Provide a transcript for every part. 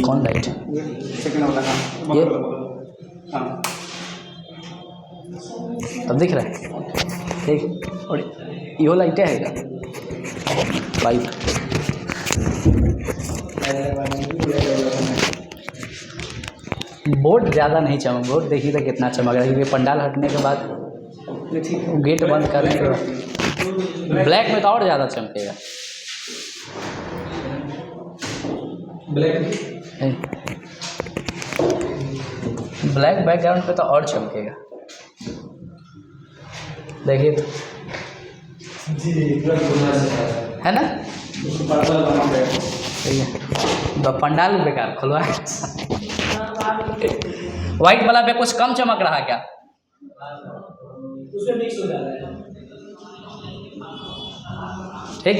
कौन light? Second वाला का ये हाँ अब दिख रहा है ठीक। और यो लाइटें है क्या पाइप? बोर्ड ज़्यादा नहीं चमक, बोर्ड देखिए तो कितना चमक रहा है क्योंकि पंडाल हटने के बाद गेट बंद करने के बाद ब्लैक में तो और ज़्यादा चमकेगा। ब्लैक बैकग्राउंड पे तो और चमकेगा, देखिए तो है ना। तो पंडाल बेकार खुलवा व्हाइट वाला पे कुछ कम चमक रहा क्या? उसमें मिक्स हो जाता है। ठीक,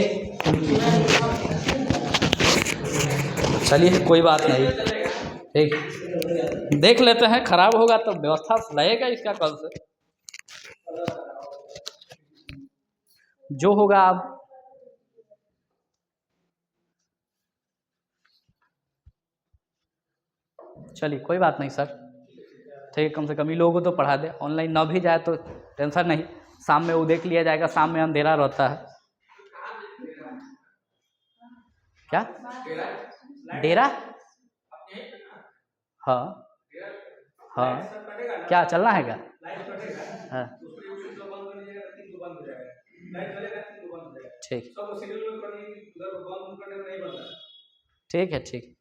चलिए कोई बात नहीं, ठीक देख लेते हैं। खराब होगा तो व्यवस्था लगेगा इसका कल से, जो होगा आप चलिए कोई बात नहीं सर, ठीक है। कम से कम ही लोगों को तो पढ़ा दे, ऑनलाइन ना भी जाए तो टेंशन नहीं, शाम में वो देख लिया जाएगा, शाम में अंधेरा रहता है। क्या डेरा? हाँ हाँ, क्या चलना है क्या? हाँ ठीक ठीक है ठीक।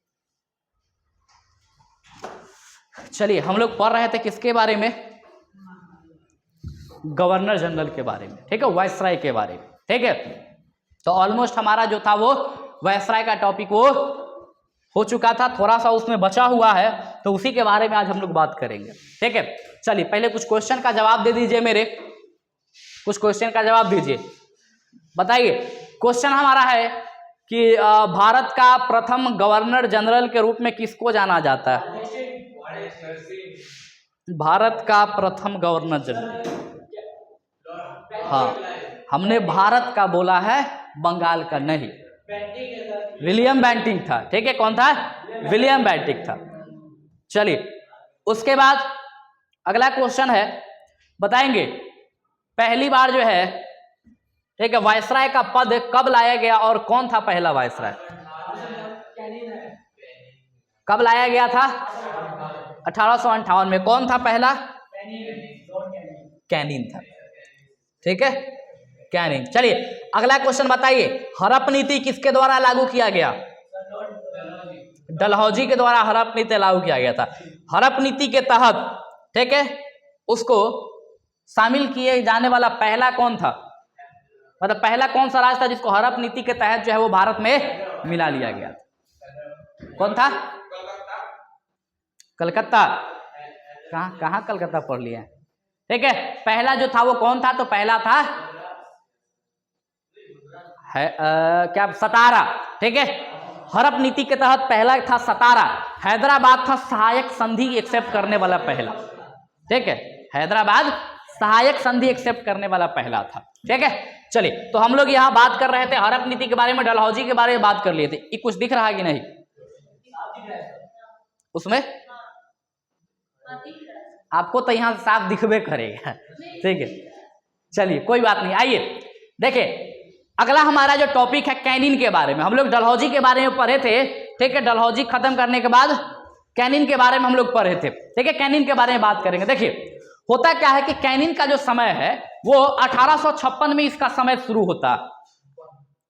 चलिए हम लोग पढ़ रहे थे किसके बारे में? गवर्नर जनरल के बारे में, ठीक है, वायसराय के बारे में, ठीक है। तो ऑलमोस्ट हमारा जो था वो वायसराय का टॉपिक वो हो चुका था, थोड़ा सा उसमें बचा हुआ है, तो उसी के बारे में आज हम लोग बात करेंगे, ठीक है। चलिए पहले कुछ क्वेश्चन का जवाब दे दीजिए, मेरे कुछ क्वेश्चन का जवाब दीजिए। बताइए, क्वेश्चन हमारा है कि भारत का प्रथम गवर्नर जनरल के रूप में किसको जाना जाता है? भारत का प्रथम गवर्नर जनरल, हाँ हमने भारत का बोला है, बंगाल का नहीं। विलियम बेंटिंक था, ठीक है। कौन था? विलियम बेंटिंक था। चलिए उसके बाद अगला क्वेश्चन है, बताएंगे पहली बार जो है, ठीक है, वायसराय का पद कब लाया गया और कौन था पहला वायसराय? कब लाया गया था? 1858 में। कौन था पहला? कैनिंग था, ठीक है, कैनिंग। चलिए अगला क्वेश्चन बताइए, हड़प नीति किसके द्वारा लागू किया गया? डलहौजी के द्वारा हड़प नीति लागू किया गया था। हड़प नीति के तहत, ठीक है, उसको शामिल किए जाने वाला पहला कौन था? मतलब पहला कौन सा राज्य था जिसको हड़प नीति के तहत जो है वो भारत में मिला लिया गया? कौन था? कलकत्ता। कहाँ कहाँ कलकत्ता पढ़ लिया, ठीक है। पहला जो था वो कौन था? तो पहला था क्या? सतारा, ठीक है। हड़प नीति के तहत पहला था सतारा। हैदराबाद था सहायक संधि एक्सेप्ट करने वाला पहला, ठीक है। हैदराबाद सहायक संधि एक्सेप्ट करने वाला पहला था, ठीक है। चलिए तो हम लोग यहाँ बात कर रहे थे हड़प नीति के बारे में, डलहौजी के बारे में बात कर लिए थे। ये कुछ दिख रहा है कि नहीं उसमें? आपको तो यहाँ साफ दिखबे करेगा, ठीक है। चलिए कोई बात नहीं, आइए देखिए अगला हमारा जो टॉपिक है कैनिन के बारे में। हम लोग डलहौजी के बारे में पढ़े थे, ठीक है। डलहौजी खत्म करने के बाद कैनिन के बारे में हम लोग पढ़े थे, ठीक है। कैनिन के बारे में बात करेंगे। देखिए होता क्या है कि कैनिन का जो समय है वो 1856 में इसका समय शुरू होता,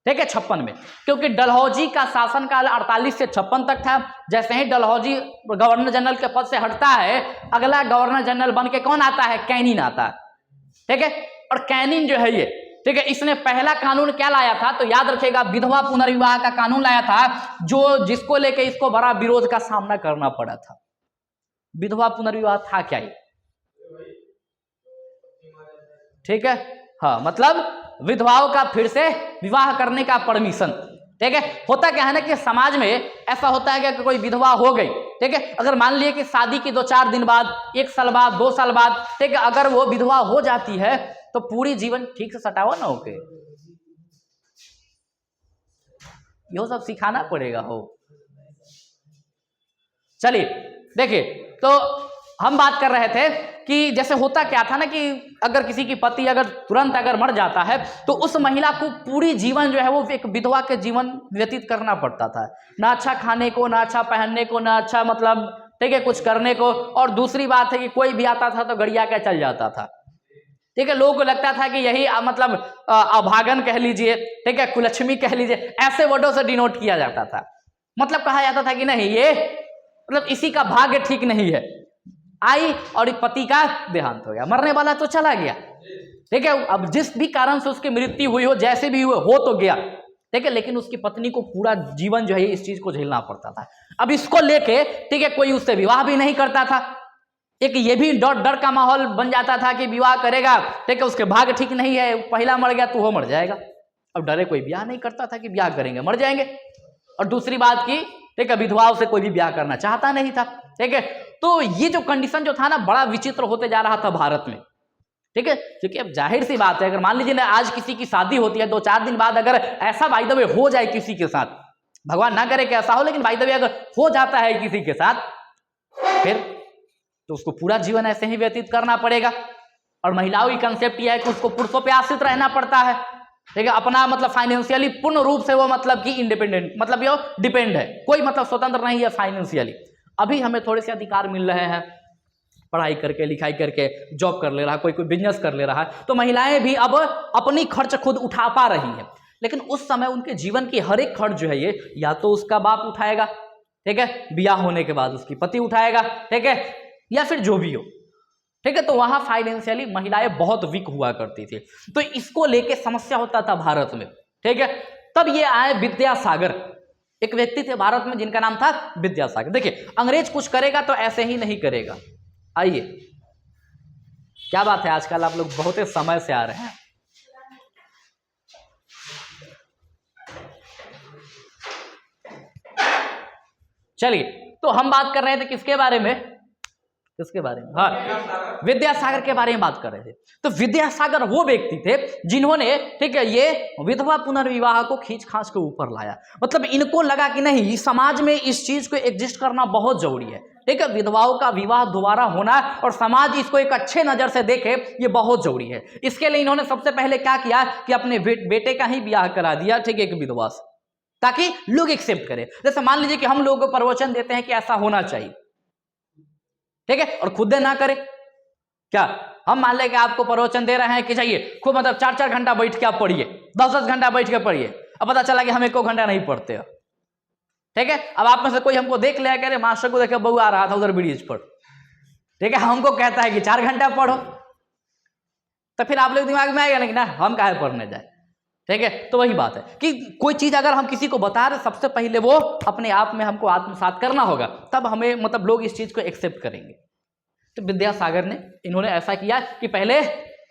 ठीक है, 56 में, क्योंकि डलहौजी का शासनकाल 48 से 56 तक था। जैसे ही डलहौजी गवर्नर जनरल के पद से हटता है, अगला गवर्नर जनरल बन के कौन आता है? कैनिन आता है, ठीक है। और कैनिन जो है ये, ठीक है, इसने पहला कानून क्या लाया था? तो याद रखिएगा, विधवा पुनर्विवाह का कानून लाया था, जो जिसको लेके इसको बड़ा विरोध का सामना करना पड़ा था। विधवा पुनर्विवाह था क्या ये? ठीक है, हाँ, मतलब विधवाओं का फिर से विवाह करने का परमिशन, ठीक है। होता क्या है ना कि समाज में ऐसा होता है कि कोई विधवा हो गई, ठीक है, अगर मान लिए कि शादी की 2-4 दिन बाद, 1 साल बाद, 2 साल बाद, ठीक है, अगर वो विधवा हो जाती है तो पूरी जीवन ठीक से सटावा ना होके, ये सब सिखाना पड़ेगा हो। चलिए देखिए, तो हम बात कर रहे थे कि जैसे होता क्या था ना कि अगर किसी की पति अगर तुरंत अगर मर जाता है तो उस महिला को पूरी जीवन जो है वो एक विधवा के जीवन व्यतीत करना पड़ता था, ना अच्छा खाने को, ना अच्छा पहनने को, ना अच्छा मतलब ठीक है कुछ करने को। और दूसरी बात है कि कोई भी आता था तो गड़िया के चल जाता था, ठीक है। लोगों को लगता था कि यही मतलब अभागन कह लीजिए, ठीक है, कुलक्ष्मी कह लीजिए, ऐसे वर्डों से डिनोट किया जाता था। मतलब कहा जाता था कि नहीं ये मतलब इसी का भाग्य ठीक नहीं है, आई और एक पति का देहांत हो गया, मरने वाला तो चला गया, ठीक है। अब जिस भी कारण से उसकी मृत्यु हुई हो, जैसे भी हुए हो तो गया, ठीक है, लेकिन उसकी पत्नी को पूरा जीवन जो है इस चीज को झेलना पड़ता था। अब इसको लेके ठीक है कोई उससे विवाह भी नहीं करता था, एक ये भी डर का माहौल बन जाता था कि विवाह करेगा, ठीक है, उसके भाग्य ठीक नहीं है, पहला मर गया तो वो मर जाएगा। अब डरे कोई ब्याह नहीं करता था कि ब्याह करेंगे मर जाएंगे। और दूसरी बात की ठीक है विधवाओं से कोई भी ब्याह करना चाहता नहीं था, ठीक है। तो ये जो कंडीशन जो था ना बड़ा विचित्र होते जा रहा था भारत में, ठीक है। क्योंकि अब जाहिर सी बात है अगर मान लीजिए ना आज किसी की शादी होती है, 2-4 दिन बाद अगर ऐसा बाय द वे हो जाए किसी के साथ, भगवान ना करे कि ऐसा हो, लेकिन बाय द वे अगर हो जाता है किसी के साथ, फिर तो उसको पूरा जीवन ऐसे ही व्यतीत करना पड़ेगा। और महिलाओं की कंसेप्ट यह है कि उसको पुरुषों पे आश्रित रहना पड़ता है, ठीक है। अपना मतलब फाइनेंशियली पूर्ण रूप से वो मतलब कि इंडिपेंडेंट मतलब ये डिपेंड है, कोई मतलब स्वतंत्र नहीं है फाइनेंशियली। अभी हमें थोड़े से अधिकार मिल रहे हैं, पढ़ाई करके लिखाई करके जॉब कर ले रहा है, कोई बिजनेस कर ले रहा है, तो महिलाएं भी अब अपनी खर्च खुद उठा पा रही हैं। लेकिन उस समय उनके जीवन की हर एक खर्च जो है ये या तो उसका बाप उठाएगा, ठीक है, ब्याह होने के बाद उसकी पति उठाएगा, ठीक है, या फिर जो भी हो, ठीक है। तो वहां फाइनेंशियली महिलाएं बहुत वीक हुआ करती थी, तो इसको लेके समस्या होता था भारत में, ठीक है। तब ये आए विद्यासागर, एक व्यक्ति थे भारत में जिनका नाम था विद्यासागर। देखिए अंग्रेज कुछ करेगा तो ऐसे ही नहीं करेगा। आइए क्या बात है, आजकल आप लोग बहुत ही समय से आ रहे हैं। चलिए तो हम बात कर रहे थे किसके बारे में, किसके बारे में, हाँ विद्यासागर के बारे में बात कर रहे थे। तो विद्यासागर वो व्यक्ति थे जिन्होंने ठीक है ये विधवा पुनर्विवाह को खींच खांच के ऊपर लाया। मतलब इनको लगा कि नहीं समाज में इस चीज को एग्जिस्ट करना बहुत जरूरी है, ठीक है, विधवाओं का विवाह दोबारा होना और समाज इसको एक अच्छे नजर से देखे ये बहुत जरूरी है। इसके लिए इन्होंने सबसे पहले क्या किया कि अपने बेटे का ही ब्याह करा दिया, ठीक है, एक विधवा से, ताकि लोग एक्सेप्ट करें। जैसे मान लीजिए कि हम लोगों को प्रवचन देते हैं कि ऐसा होना चाहिए, ठीक है, और खुद ना करें, क्या हम मान लें कि आपको प्रवचन दे रहे हैं कि चाहिए खूब मतलब 4-4 घंटा बैठ के आप पढ़िए, 10-10 घंटा बैठ के पढ़िए, अब पता चला कि हम 1 घंटा नहीं पढ़ते हो, ठीक है। अब आप में से कोई हमको देख लिया, कह रहे मास्टर को देखे बहू आ रहा था उधर ब्रिज पर, ठीक है, हमको कहता है कि 4 घंटा पढ़ो, तो फिर आप लोग दिमाग में आएगा ना कि ना हम काहे पढ़ने जाए, ठीक है। तो वही बात है कि कोई चीज अगर हम किसी को बता रहे सबसे पहले वो अपने आप में हमको आत्मसात करना होगा, तब हमें मतलब लोग इस चीज को एक्सेप्ट करेंगे। तो विद्यासागर ने इन्होंने ऐसा किया कि पहले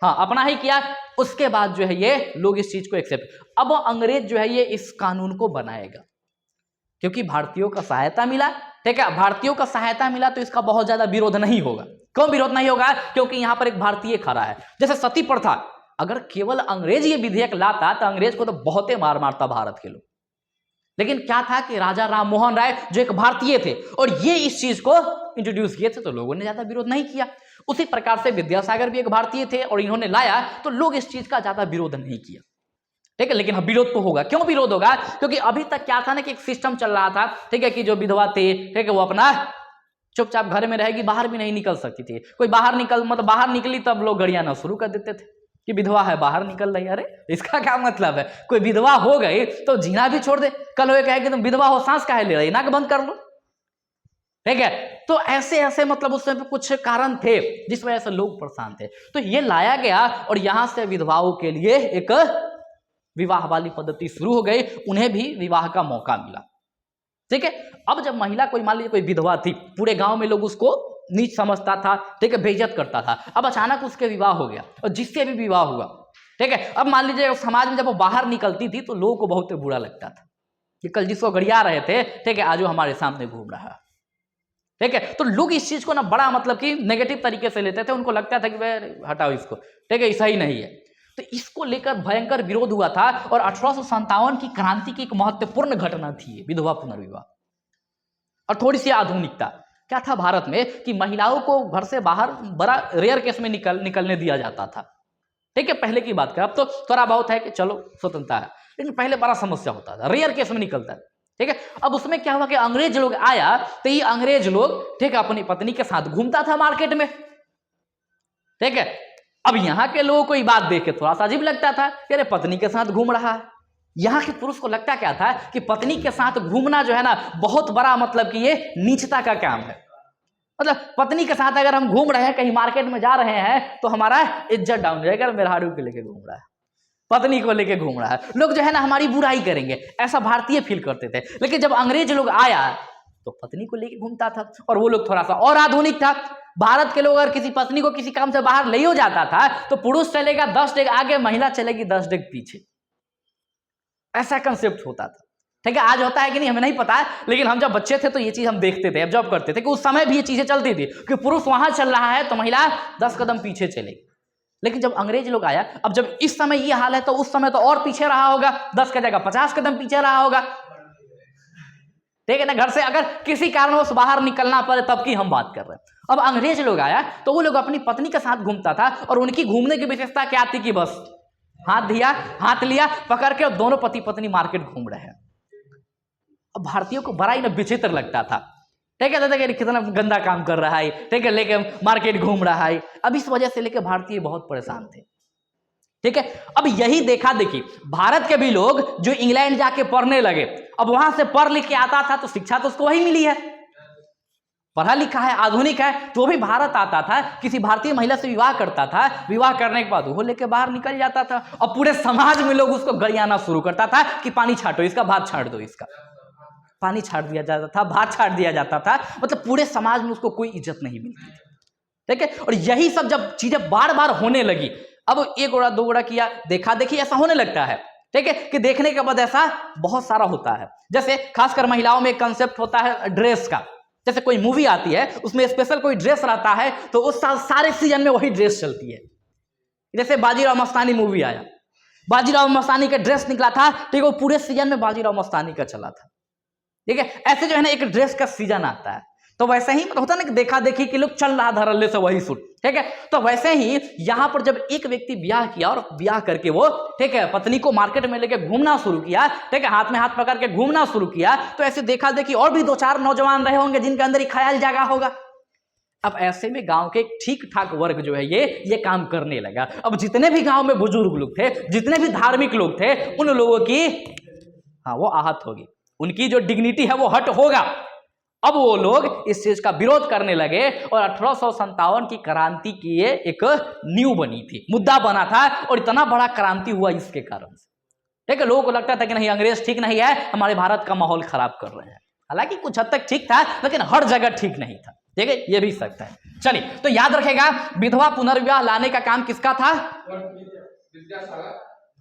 हाँ अपना ही किया, उसके बाद जो है ये लोग इस चीज को एक्सेप्ट। अब अंग्रेज जो है ये इस कानून को बनाएगा क्योंकि भारतीयों का सहायता मिला, ठीक है, भारतीयों का सहायता मिला तो इसका बहुत ज्यादा विरोध नहीं होगा। क्यों विरोध नहीं होगा? क्योंकि यहां पर एक भारतीय खड़ा है। जैसे सती प्रथा, अगर केवल अंग्रेज ये विधेयक लाता तो अंग्रेज को तो बहुत ही मार मारता भारत के लोग, लेकिन क्या था कि राजा राम मोहन राय जो एक भारतीय थे और ये इस चीज को इंट्रोड्यूस किए थे तो लोगों ने ज्यादा विरोध नहीं किया। उसी प्रकार से विद्यासागर भी एक भारतीय थे और इन्होंने लाया तो लोग इस चीज का ज्यादा विरोध नहीं किया, ठीक है। लेकिन विरोध तो होगा। क्यों विरोध होगा? क्योंकि अभी तक क्या था ना कि एक सिस्टम चल रहा था, ठीक है, कि जो विधवा थे, ठीक है, वो अपना चुपचाप घर में रहेगी, बाहर भी नहीं निकल सकती थी। कोई बाहर निकली तब लोग गड़ियाना शुरू कर देते थे कि विधवा है बाहर निकल रही। अरे इसका क्या मतलब है? कोई विधवा हो गई तो जीना भी छोड़ दे, कल वो कहे कि तुम विधवा हो सांस काहे ले रही, नाक बंद कर लो, ठीक है। तो ऐसे ऐसे मतलब उस समय कुछ कारण थे जिस वजह से लोग परेशान थे, तो ये लाया गया और यहां से विधवाओं के लिए एक विवाह वाली पद्धति शुरू हो गई, उन्हें भी विवाह का मौका मिला, ठीक है। अब जब महिला कोई मान लीजिए कोई विधवा थी, पूरे गांव में लोग उसको नीच समझता था, ठीक है, बेइज्जत करता था। अब अचानक उसके विवाह हो गया और जिससे भी विवाह हुआ, ठीक है, अब मान लीजिए समाज में जब वो बाहर निकलती थी तो लोगों को बहुत बुरा लगता था कि कल जिसको गड़िया रहे थे, ठीक है, आज वो हमारे सामने घूम रहा है, ठीक है। तो लोग इस चीज को ना बड़ा मतलब कि नेगेटिव तरीके से लेते थे, उनको लगता था कि भाई हटाओ इसको, ठीक है, सही नहीं है। तो इसको लेकर भयंकर विरोध हुआ था और 1857 की क्रांति की एक महत्वपूर्ण घटना थी विधवा पुनर्विवाह। और थोड़ी सी आधुनिकता क्या था भारत में कि महिलाओं को घर से बाहर बड़ा रेयर केस में निकलने दिया जाता था। ठीक है, पहले की बात करें, अब तो थोड़ा बहुत है कि चलो स्वतंत्रता है, लेकिन पहले बड़ा समस्या होता था, रेयर केस में निकलता है। ठीक है, अब उसमें क्या हुआ कि अंग्रेज लोग आया तो ये अंग्रेज लोग ठीक है अपनी पत्नी के साथ घूमता था मार्केट में। ठीक है, अब यहाँ के लोगों को ये बात देख के थोड़ा सा अजीब लगता था कि अरे पत्नी के साथ घूम रहा है। यहाँ के पुरुष को लगता क्या था कि पत्नी के साथ घूमना जो है ना बहुत बड़ा मतलब कि ये नीचता का काम है। मतलब पत्नी के साथ अगर हम घूम रहे हैं, कहीं मार्केट में जा रहे हैं तो हमारा इज्जत डाउन हो जाएगा, मेहरारू को लेके घूम रहा है, पत्नी को लेके घूम रहा है, लोग जो है ना हमारी बुराई करेंगे, ऐसा भारतीय फील करते थे। लेकिन जब अंग्रेज लोग आया तो पत्नी को लेके घूमता था और वो लोग थोड़ा सा और आधुनिक था। भारत के लोग अगर किसी पत्नी को किसी काम से बाहर ले हो जाता था तो पुरुष चलेगा 10 डेग आगे, महिला चलेगी 10 डेग पीछे, ऐसा कंसेप्ट होता था। ठीक है, आज होता है कि नहीं हमें नहीं पता, लेकिन हम जब बच्चे थे तो ये चीज हम देखते थे, ऑब्जर्व करते थे कि उस समय भी ये चीजें चलती थी कि पुरुष वहां चल रहा है तो महिला 10 कदम पीछे चलेगी। लेकिन जब अंग्रेज लोग आया, अब जब इस समय ये हाल है तो उस समय तो और पीछे रहा होगा, 10 की जगह 50 कदम पीछे रहा होगा। ठीक है ना, घर से अगर किसी कारणवश बाहर निकलना पड़े तब की हम बात कर रहे हैं। अब अंग्रेज लोग आया तो वो लोग अपनी पत्नी के साथ घूमता था और उनकी घूमने की विशेषता क्या थी कि बस हाथ लिया पकड़ के और दोनों पति पत्नी मार्केट घूम रहे हैं। अब भारतीयों को बड़ा ही ना विचित्र लगता था। ठीक है, कितना गंदा काम कर रहा है, ठीक है, लेके मार्केट घूम रहा है। अब इस वजह से लेके भारतीय बहुत परेशान थे। ठीक है, अब यही देखा देखी भारत के भी लोग जो इंग्लैंड जाके पढ़ने लगे, अब वहां से पढ़ लिख के आता था तो शिक्षा तो उसको वही मिली है, पढ़ा लिखा है, आधुनिक है, तो भी भारत आता था, किसी भारतीय महिला से विवाह करता था, विवाह करने के बाद वो लेके बाहर निकल जाता था और पूरे समाज में लोग उसको गरियाना शुरू करता था कि पानी छाटो इसका, भात छाट दो इसका, पानी छाट दिया जाता था, भात छाट दिया जाता था। मतलब पूरे समाज में उसको कोई इज्जत नहीं मिलती थी। ठीक है, और यही सब जब चीजें बार बार होने लगी, अब एक गोड़ा दो गोड़ा किया, देखा देखी ऐसा होने लगता है। ठीक है, कि देखने के बाद ऐसा बहुत सारा होता है। जैसे खासकर महिलाओं में एक कंसेप्ट होता है ड्रेस का। जैसे कोई मूवी आती है उसमें स्पेशल कोई ड्रेस रहता है तो उस साल सारे सीजन में वही ड्रेस चलती है। जैसे बाजीराव मस्तानी मूवी आया, बाजीराव मस्तानी का ड्रेस निकला था, ठीक है, वो पूरे सीजन में बाजीराव मस्तानी का चला था। ठीक है, ऐसे जो है ना एक ड्रेस का सीजन आता है, तो वैसे ही होता ना कि देखा देखी कि लोग चल रहा धरल्ले से वही सूट। ठीक है, तो वैसे ही यहां पर जब एक व्यक्ति ब्याह किया और ब्याह करके वो ठीक है पत्नी को मार्केट में लेके घूमना शुरू किया, ठीक है, हाथ में हाथ पकड़ के घूमना शुरू किया, तो ऐसे देखा देखी और भी 2-4 नौजवान रहे होंगे जिनके अंदर ही ख्याल जागा होगा। अब ऐसे में गांव के ठीक ठाक वर्ग जो है ये काम करने लगा। अब जितने भी गांव में बुजुर्ग लोग थे, जितने भी धार्मिक लोग थे, उन लोगों की वो आहत होगी, उनकी जो डिग्निटी है वो हट होगा। अब वो लोग इस चीज का विरोध करने लगे और 1857 की क्रांति की ये एक न्यू बनी थी, मुद्दा बना था और इतना बड़ा क्रांति हुआ इसके कारण से। ठीक है, लोगों को लगता था कि नहीं अंग्रेज ठीक नहीं है, हमारे भारत का माहौल खराब कर रहे हैं। हालांकि कुछ हद तक ठीक था लेकिन हर जगह ठीक नहीं था। ठीक है, ये भी सकता है। चलिए, तो याद रखेगा विधवा पुनर्विवाह लाने का काम किसका था?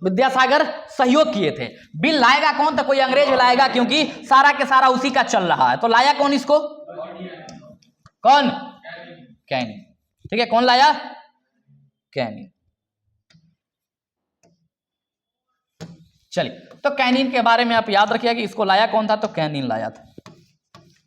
विद्यासागर सहयोग किए थे। बिल लाएगा कौन? तो कोई अंग्रेज लाएगा, क्योंकि सारा के सारा उसी का चल रहा है। तो लाया कौन इसको? कौन? कैनिंग। ठीक है, कौन लाया? कैनिंग। चलिए, तो कैनिंग के बारे में आप याद रखिएगा कि इसको लाया कौन था? तो कैनिंग लाया था।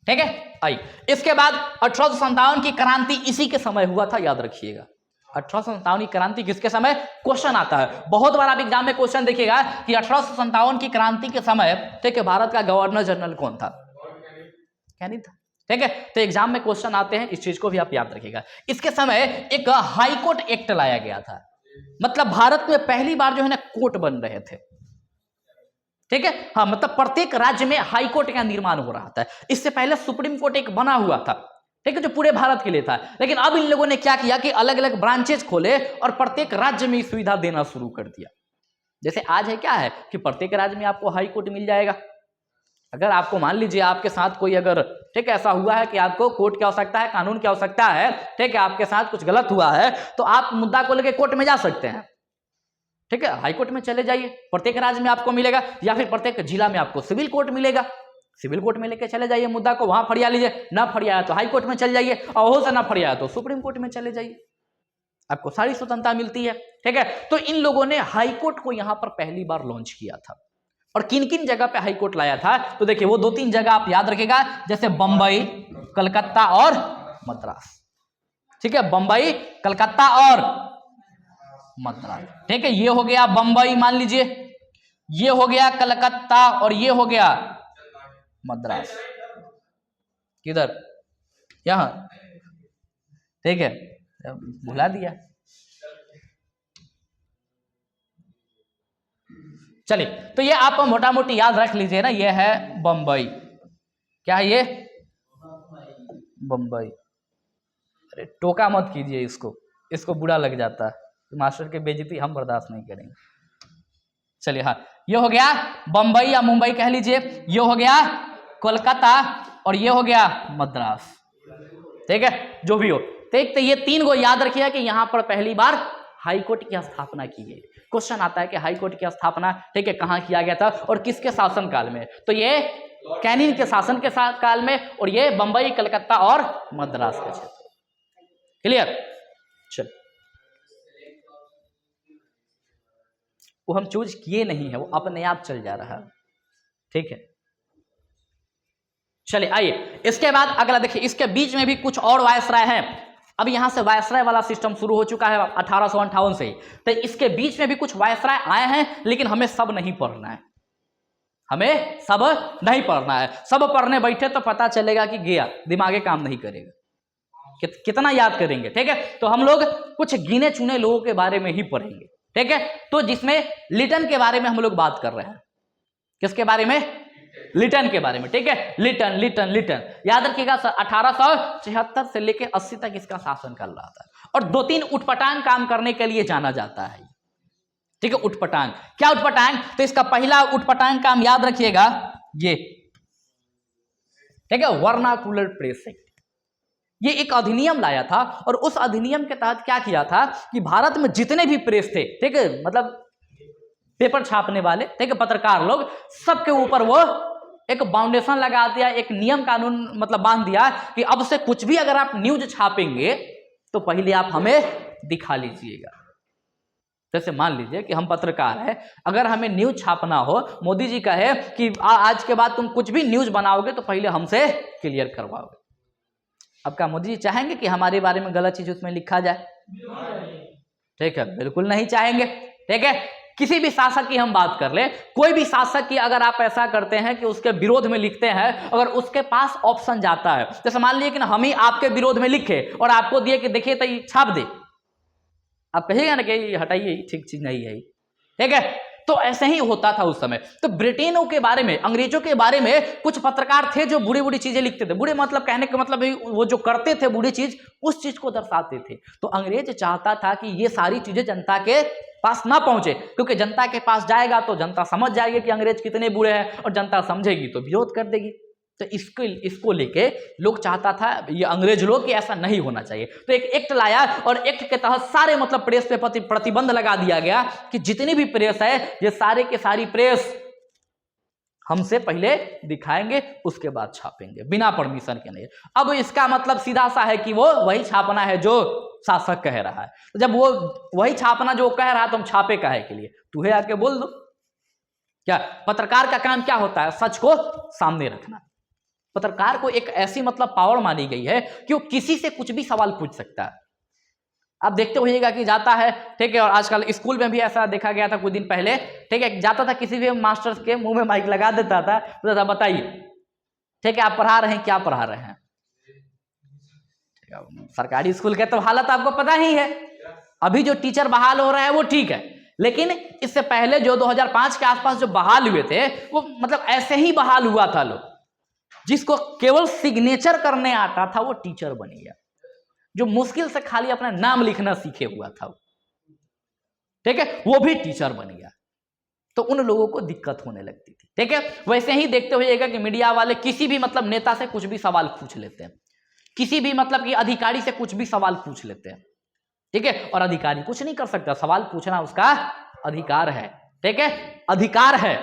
ठीक है, आई इसके बाद 1857 की क्रांति इसी के समय हुआ था, याद रखिएगा। 1857 की क्रांति किसके समय? क्वेश्चन आता है बहुत बार, आप एग्जाम में क्वेश्चन देखिएगा कि 1857 की क्रांति के समय ठीक है भारत का गवर्नर जनरल कौन था? कैनिंग था। ठीक है, तो एग्जाम में क्वेश्चन आते हैं, इस चीज को भी आप याद रखिएगा। इसके समय एक हाई कोर्ट एक्ट लाया गया था, मतलब भारत में पहली बार जो है ना कोर्ट बन रहे थे। ठीक है, हाँ, मतलब प्रत्येक राज्य में हाई कोर्ट का निर्माण हो रहा था। इससे पहले सुप्रीम कोर्ट एक बना हुआ था, ठीक है, जो पूरे भारत के लिए था। लेकिन अब इन लोगों ने क्या किया कि अलग अलग ब्रांचेस खोले और प्रत्येक राज्य में सुविधा देना शुरू कर दिया। जैसे आज है क्या है कि प्रत्येक राज्य में आपको हाई कोर्ट मिल जाएगा। अगर आपको मान लीजिए आपके साथ कोई अगर ठीक है ऐसा हुआ है कि आपको कोर्ट की आवश्यकता है, कानून की आवश्यकता है, ठीक है, आपके साथ कुछ गलत हुआ है, तो आप मुद्दा को लेकर कोर्ट में जा सकते हैं। ठीक है, हाई कोर्ट में चले जाइए, प्रत्येक राज्य में आपको मिलेगा, या फिर प्रत्येक जिला में आपको सिविल कोर्ट मिलेगा। सिविल कोर्ट में लेके चले जाइए मुद्दा को, वहां फरिया लीजिए, ना फरियाया तो हाई कोर्ट में चल जाइए, और वहां से ना फरियाया तो सुप्रीम कोर्ट में चले जाइए। आपको सारी स्वतंत्रता मिलती है, ठीक है। तो इन लोगों ने हाईकोर्ट को यहां पर पहली बार लॉन्च किया था। और किन किन जगह पे हाईकोर्ट लाया था, तो देखिए वो 2-3 जगह आप याद रखिएगा, जैसे बंबई, कलकत्ता और मद्रास, ठीक है। बंबई, कलकत्ता और मद्रास, ठीक है। ये हो गया बंबई, मान लीजिए, ये हो गया कलकत्ता और ये हो गया मद्रास। किधर? यहां, ठीक है, भुला दिया। चलिए, तो ये आप मोटा मोटी याद रख लीजिए ना, ये है बंबई। क्या है ये? बंबई। अरे टोका मत कीजिए इसको, इसको बुरा लग जाता है, तो मास्टर की बेइज्जती हम बर्दाश्त नहीं करेंगे। चलिए, हाँ, ये हो गया बंबई या मुंबई कह लीजिए, ये हो गया कोलकाता और ये हो गया मद्रास, ठीक है, जो भी हो। तो ये 3 को याद रखिए कि यहां पर पहली बार हाईकोर्ट की स्थापना की गई। क्वेश्चन आता है कि हाईकोर्ट की स्थापना, ठीक है, कहां किया गया था और किसके शासन काल में? तो ये कैनिन के शासन के काल में, और ये बंबई, कलकत्ता और मद्रास के क्षेत्र। क्लियर? चल, वो हम चूज किए नहीं है, वो अपने आप चल जा रहा है, ठीक है। चलिए आइए, इसके बाद अगला देखिए, इसके बीच में भी कुछ और वायसराय हैं। अब यहां से वायसराय वाला सिस्टम शुरू हो चुका है 1858 से ही, तो इसके बीच में भी कुछ वायसराय आए हैं, लेकिन हमें सब नहीं पढ़ना है, हमें सब नहीं पढ़ना है। सब पढ़ने बैठे तो पता चलेगा कि गया, दिमागे काम नहीं करेगा, कितना याद करेंगे, ठीक है। तो हम लोग कुछ गिने चुने लोगों के बारे में ही पढ़ेंगे, ठीक है। तो जिसमें लिटन के बारे में हम लोग बात कर रहे हैं। किसके बारे में? लिटन के बारे में, ठीक है। लिटन लिटन लिटन याद रखिएगा, 1876 से लेकर 80 तक इसका शासन कर रहा था, और 2-3 उटपटांग काम करने के लिए जाना जाता है, ठीक है। उटपटांग, क्या उटपटांग? तो इसका पहला उटपटांग काम याद रखिएगा, ये, ठीक है, वर्नाकुलर प्रेस एक्ट। ये एक अधिनियम लाया था, और उस अधिनियम के तहत क्या किया था कि भारत में जितने भी प्रेस थे, ठीक है, मतलब पेपर छापने वाले, ठीक है, पत्रकार लोग, सबके ऊपर वो एक बाउंडेशन लगा दिया, एक नियम कानून मतलब बांध दिया कि अब से कुछ भी अगर आप न्यूज छापेंगे तो पहले आप हमें दिखा लीजिएगा। जैसे मान लीजिए कि हम पत्रकार हैं, अगर हमें न्यूज छापना हो, मोदी जी कहे कि आज के बाद तुम कुछ भी न्यूज बनाओगे तो पहले हमसे क्लियर करवाओगे। अब क्या मोदी जी चाहेंगे कि हमारे बारे में गलत चीज उसमें लिखा जाए? ठीक है, बिल्कुल नहीं चाहेंगे, ठीक है। किसी भी शासक की हम बात कर ले, कोई भी शासक की अगर आप ऐसा करते हैं कि उसके विरोध में लिखते हैं, अगर उसके पास ऑप्शन जाता है, जैसे मान लीजिए कि हम ही आपके विरोध में लिखे और आपको दिए कि देखिए तो ये छाप दे, आप कहिएगा ना कि हटाइए, ठीक चीज नहीं है, ठीक है। तो ऐसे ही होता था उस समय। तो ब्रिटेनों के बारे में, अंग्रेजों के बारे में कुछ पत्रकार थे जो बुरी बुरी चीजें लिखते थे। बुरे मतलब कहने का मतलब वो जो करते थे बुरी चीज, उस चीज को दर्शाते थे। तो अंग्रेज चाहता था कि ये सारी चीजें जनता के पास ना पहुंचे, क्योंकि जनता के पास जाएगा तो जनता समझ जाएगी कि अंग्रेज कितने बुरे हैं, और जनता समझेगी तो विरोध कर देगी। तो इसको लेके लोग चाहता था, ये अंग्रेज लोग, कि ऐसा नहीं होना चाहिए। तो एक एक्ट लाया, और एक्ट के तहत सारे मतलब प्रेस पे प्रतिबंध लगा दिया गया कि जितनी भी प्रेस है, ये सारे के सारी प्रेस हमसे पहले दिखाएंगे, उसके बाद छापेंगे, बिना परमिशन के नहीं। अब इसका मतलब सीधा सा है कि वो वही छापना है जो शासक कह रहा है। तो जब वो वही छापना जो कह रहा है, तो हम छापे काहे के लिए? तू है आके बोल दो। क्या पत्रकार का काम क्या होता है? सच को सामने रखना। पत्रकार को एक ऐसी मतलब पावर मानी गई है कि वो किसी से कुछ भी सवाल पूछ सकता है। आप देखते होइएगा कि जाता है, ठीक है, और आजकल स्कूल में भी ऐसा देखा गया था कुछ दिन पहले, ठीक है, जाता था किसी भी मास्टर के मुंह में माइक लगा देता था, बोलता था बताइए, ठीक है, आप पढ़ा रहे हैं, क्या पढ़ा रहे हैं? सरकारी स्कूल के तो हालत आपको पता ही है। अभी जो टीचर बहाल हो रहा है वो ठीक है, लेकिन इससे पहले जो 2005 के आसपास जो बहाल हुए थे, वो मतलब ऐसे ही बहाल हुआ था। लोग जिसको केवल सिग्नेचर करने आता था वो टीचर बन गया, जो मुश्किल से खाली अपना नाम लिखना सीखे हुआ था, ठीक है, वो भी टीचर बन गया। तो उन लोगों को दिक्कत होने लगती थी, ठीक है। वैसे ही देखते होइएगा कि मीडिया वाले किसी भी मतलब नेता से कुछ भी सवाल पूछ लेते हैं, किसी भी मतलब कि अधिकारी से कुछ भी सवाल पूछ लेते हैं, ठीक है, और अधिकारी कुछ नहीं कर सकता। सवाल पूछना उसका अधिकार है, ठीक है, अधिकार है।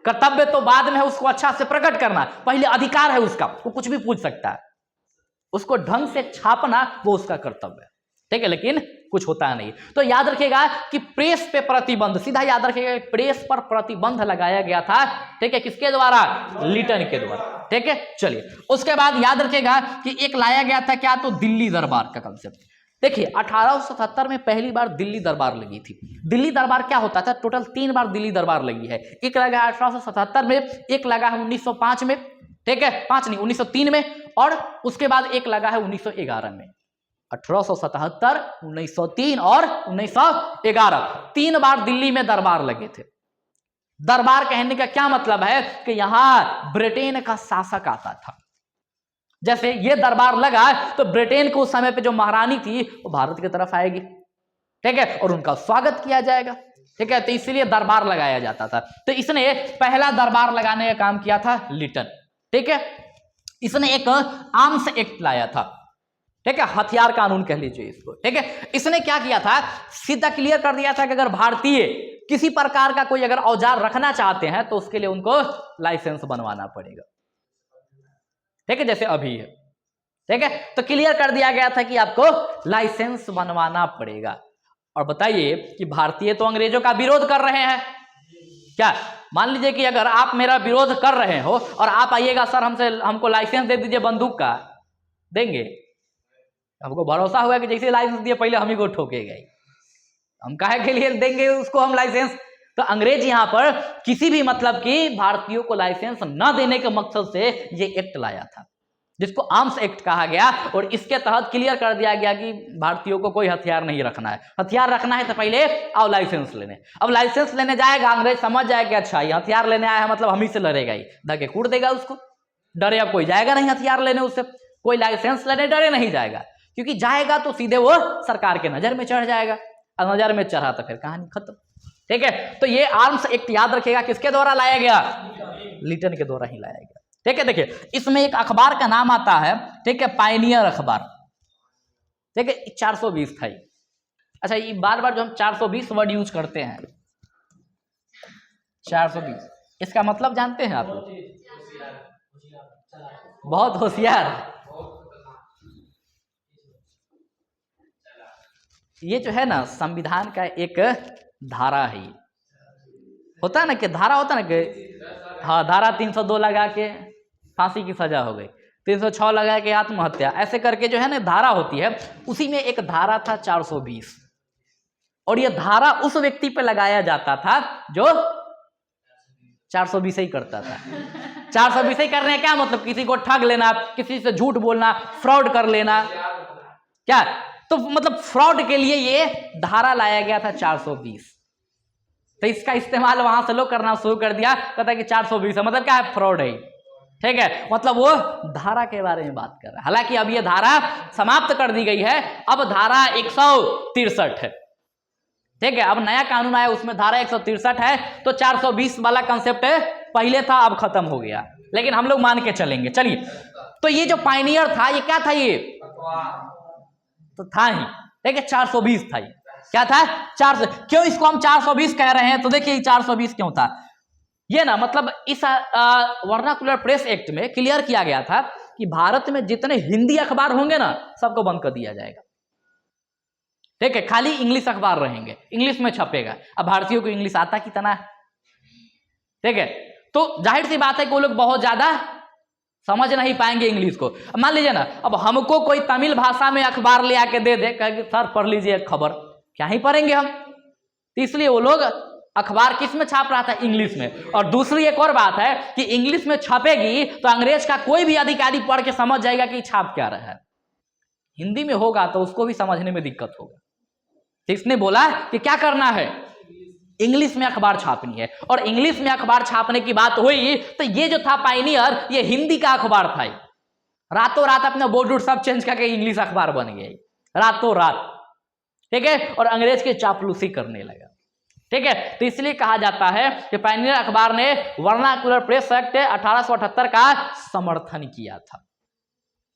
कर्तव्य तो बाद में है उसको अच्छा से प्रकट करना, पहले अधिकार है उसका, वो कुछ भी पूछ सकता है। उसको ढंग से छापना वो उसका कर्तव्य है, ठीक है, लेकिन कुछ होता नहीं। तो याद रखिएगा कि प्रेस पे प्रतिबंध, सीधा याद रखिएगा प्रेस पर प्रतिबंध लगाया गया था, ठीक है, किसके द्वारा? लिटन के द्वारा, ठीक है। चलिए उसके बाद याद रखिएगा कि एक लाया गया था क्या, तो दिल्ली दरबार का कंसेप्ट। देखिए 1877 में पहली बार दिल्ली दरबार लगी थी। दिल्ली दरबार क्या होता था? टोटल 3 बार दिल्ली दरबार लगी है। एक लगा है 1877 में, एक लगा है 1905 में, ठीक है, 5 नहीं 1903 में, और उसके बाद एक लगा है 1911 में। 1877, 1903 और 1911, 3 बार दिल्ली में दरबार लगे थे। दरबार कहने का क्या मतलब है कि यहां ब्रिटेन का शासक आता था। जैसे ये दरबार लगा तो ब्रिटेन को उस समय पे जो महारानी थी वो भारत की तरफ आएगी, ठीक है, और उनका स्वागत किया जाएगा, ठीक है, तो इसलिए दरबार लगाया जाता था। तो इसने पहला दरबार लगाने का काम किया था लिटन, ठीक है। इसने एक आर्म्स एक्ट लाया था, ठीक है, हथियार कानून कह लीजिए इसको, ठीक है। इसने क्या किया था? सीधा क्लियर कर दिया था कि अगर भारतीय किसी प्रकार का कोई अगर औजार रखना चाहते हैं तो उसके लिए उनको लाइसेंस बनवाना पड़ेगा, ठीक है, जैसे अभी है, ठीक है। तो क्लियर कर दिया गया था कि आपको लाइसेंस बनवाना पड़ेगा। और बताइए कि भारतीय तो अंग्रेजों का विरोध कर रहे हैं, क्या मान लीजिए कि अगर आप मेरा विरोध कर रहे हो और आप आइएगा, सर हमको लाइसेंस दे दीजिए बंदूक का, देंगे? हमको भरोसा हुआ कि जैसे लाइसेंस दिए पहले हम ही को ठोकेगा, हम काहे के लिए देंगे उसको हम लाइसेंस? तो अंग्रेज यहां पर किसी भी मतलब की भारतीयों को लाइसेंस न देने के मकसद से ये एक्ट लाया था, जिसको आर्म्स एक्ट कहा गया। और इसके तहत क्लियर कर दिया गया कि भारतीयों को कोई हथियार नहीं रखना है। हथियार रखना है तो पहले आओ लाइसेंस लेने। अब लाइसेंस लेने जाएगा, अंग्रेज समझ जाएगा अच्छा ये हथियार लेने आया है मतलब हम ही से लड़ेगा, ही धके कूट देगा उसको। डरे अब कोई जाएगा नहीं हथियार लेने, उससे कोई लाइसेंस लेने डरे नहीं जाएगा, क्योंकि जाएगा तो सीधे वो सरकार के नजर में चढ़ जाएगा, और नजर में चढ़ा तो फिर कहानी खत्म, ठीक है। तो ये आर्म्स एक्ट याद रखिएगा किसके द्वारा लाया गया? लिटन के द्वारा ही लाया गया, ठीक है। देखिए इसमें एक अखबार का नाम आता है, ठीक है, पायनियर अखबार, ठीक है, 420 था। अच्छा ये बार बार जो हम 420 वर्ड यूज करते हैं, 420 इसका मतलब जानते हैं आप लोग? बहुत होशियार। ये जो है ना संविधान का एक धारा है, होता है ना कि धारा होता है ना कि हाँ धारा 302 लगा के फांसी की सजा हो गई, 306 लगा के आत्महत्या, ऐसे करके जो है ना धारा होती है। उसी में एक धारा था 420, और ये धारा उस व्यक्ति पे लगाया जाता था जो 420 ही करता था। 420 ही करने क्या मतलब? किसी को ठग लेना, किसी से झूठ बोलना, फ्रॉड कर लेना, क्या तो मतलब फ्रॉड के लिए ये धारा लाया गया था 420। तो इसका इस्तेमाल वहां से लोग करना शुरू कर दिया, कहता है कि 420 है मतलब क्या है? फ्रॉड है, ठीक है, मतलब वो धारा के बारे में बात कर रहा है। हालांकि अब ये धारा समाप्त कर दी गई है, अब धारा 163 है, ठीक है। अब नया कानून आया उसमें धारा 163 है, तो 420 वाला कंसेप्ट पहले था अब खत्म हो गया, लेकिन हम लोग मान के चलेंगे। चलिए तो ये जो पायनियर था ये क्या था? ये तो था ही, ठीक है, 420 था। ये क्या था? 400। क्यों इसको हम 420 कह रहे हैं? तो देखिए 420 क्यों था ये ना, मतलब इस वर्नाकुलर प्रेस एक्ट में क्लियर किया गया था कि भारत में जितने हिंदी अखबार होंगे ना सबको बंद कर दिया जाएगा, ठीक है, खाली इंग्लिश अखबार रहेंगे, इंग्लिश में छपेगा। अब भारतीयों को इंग्लिश आता कितना है, ठीक है, तो जाहिर सी बात है कि वो लोग बहुत ज्यादा समझ नहीं पाएंगे इंग्लिश को। अब मान लीजिए ना, अब हमको कोई तमिल भाषा में अखबार ले आके दे दे, कहेंगे सर पढ़ लीजिए खबर, क्या ही पढ़ेंगे हम। तो इसलिए वो लोग अखबार किस में छाप रहा था? इंग्लिश में। और दूसरी एक और बात है कि इंग्लिश में छपेगी तो अंग्रेज का कोई भी अधिकारी पढ़ के समझ जाएगा कि छाप क्या रहा है। हिंदी में होगा तो उसको भी समझने में दिक्कत होगा। तो इसने बोला कि क्या करना है? इंग्लिश में अखबार छापनी है। और इंग्लिश में अखबार छापने की बात हुई तो ये जो था पायनियर, ये हिंदी का अखबार था। रातों रात अपने बोर्ड सब चेंज करके इंग्लिश अखबार बन गया रातों रात, ठीक है, और अंग्रेज की चापलूसी करने लगा, ठीक है। तो इसलिए कहा जाता है कि पायनियर अखबार ने वर्नाकुलर प्रेस एक्ट 1878 का समर्थन किया था,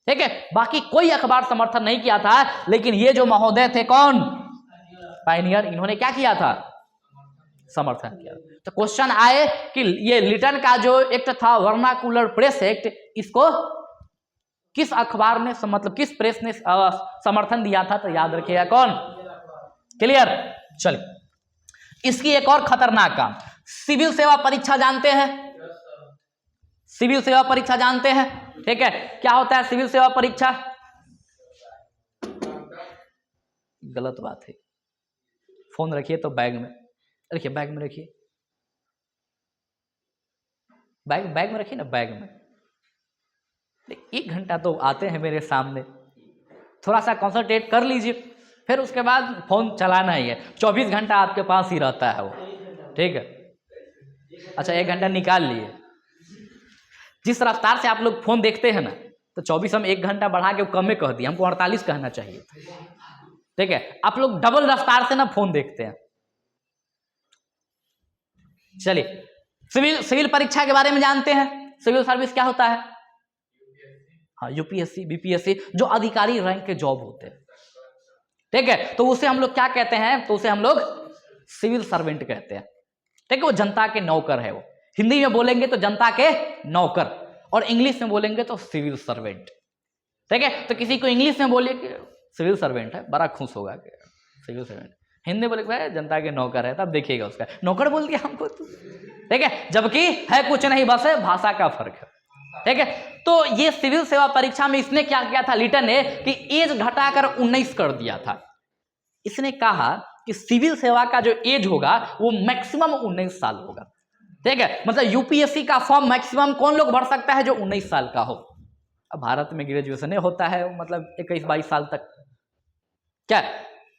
ठीक है। बाकी कोई अखबार समर्थन नहीं किया था, लेकिन ये जो महोदय थे कौन? पायनियर, इन्होंने क्या किया था? समर्थन किया। तो क्वेश्चन आए कि ये लिटन का जो एक्ट था वर्नाकुलर प्रेस एक्ट, इसको किस अखबार ने मतलब किस प्रेस ने समर्थन दिया था, तो याद रखिएगा कौन। क्लियर। चलिए इसकी एक और खतरनाक काम, सिविल सेवा परीक्षा जानते हैं, सिविल सेवा परीक्षा जानते हैं, ठीक है। क्या होता है सिविल सेवा परीक्षा? गलत बात है, फोन रखिए तो बैग में रखिए, बैग में रखिए, बैग में रखिए ना, बैग में। 1 घंटा तो आते हैं मेरे सामने, थोड़ा सा कंसंट्रेट कर लीजिए, फिर उसके बाद फोन चलाना ही है। 24 घंटा आपके पास ही रहता है वो, ठीक है। अच्छा 1 घंटा निकाल लिए। जिस रफ्तार से आप लोग फोन देखते हैं ना, तो 24 हम 1 घंटा बढ़ा के कम में कह दिए, हमको 48 कहना चाहिए, ठीक है। आप लोग डबल रफ्तार से ना फोन देखते हैं। चलिए सिविल परीक्षा के बारे में जानते हैं। सिविल सर्विस क्या होता है? हाँ, यूपीएससी बीपीएससी, जो अधिकारी रैंक के जॉब होते हैं, ठीक है। तो उसे हम लोग क्या कहते हैं? तो उसे हम लोग सिविल सर्वेंट कहते हैं, ठीक है। वो जनता के नौकर है। वो हिंदी में बोलेंगे तो जनता के नौकर, और इंग्लिश में बोलेंगे तो सिविल सर्वेंट, ठीक है। तो किसी को इंग्लिश में बोलिए कि सिविल सर्वेंट है, बड़ा खुश होगा कि सिविल सर्वेंट। हिंदी बोले भाई जनता के नौकर है, तब देखिएगा उसका नौकर बोल दिया हमको तो, ठीक है। जबकि है कुछ नहीं, बस है भाषा का फर्क है, ठीक है। तो ये सिविल सेवा परीक्षा में इसने क्या किया था लिटन ने, कि एज घटाकर 19 कर दिया था। इसने कहा कि सिविल सेवा का जो एज होगा वो मैक्सिमम 19 साल होगा, ठीक है। मतलब यूपीएससी का फॉर्म मैक्सिमम कौन लोग भर सकता है? जो 19 साल का हो। अब भारत में ग्रेजुएशन होता है मतलब 21-22 साल तक। क्या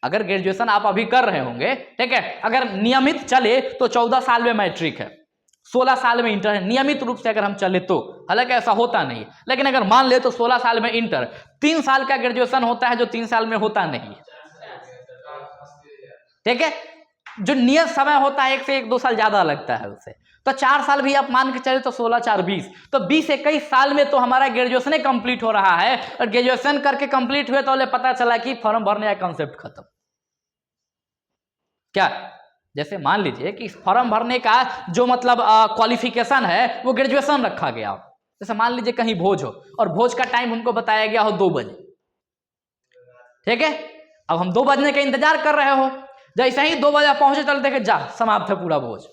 अगर ग्रेजुएशन आप अभी कर रहे होंगे, ठीक है, अगर नियमित चले तो 14 साल में मैट्रिक है, 16 साल में इंटर है, नियमित रूप से अगर हम चले तो। हालांकि ऐसा होता नहीं, लेकिन अगर मान ले तो 16 साल में इंटर, 3 साल का ग्रेजुएशन होता है जो 3 साल में होता नहीं है, ठीक है। जो नियत समय होता है 1 से 1-2 साल ज्यादा लगता है उससे, तो 4 साल भी आप मान के चले तो 16-4 20, तो 20-21 साल में तो हमारा ग्रेजुएशन कंप्लीट हो रहा है। और ग्रेजुएशन करके कंप्लीट हुए तो पता चला कि फॉर्म भरने का कंसेप्ट खत्म। क्या जैसे मान लीजिए कि फॉर्म भरने का जो मतलब क्वालिफिकेशन है वो ग्रेजुएशन रखा गया। जैसे मान लीजिए कहीं भोज हो और भोज का टाइम हमको बताया गया हो 2 बजे, ठीक है। अब हम 2 बजने का इंतजार कर रहे हो, जैसे ही 2 बजे पहुंचे चल देखे जा समाप्त है पूरा भोज,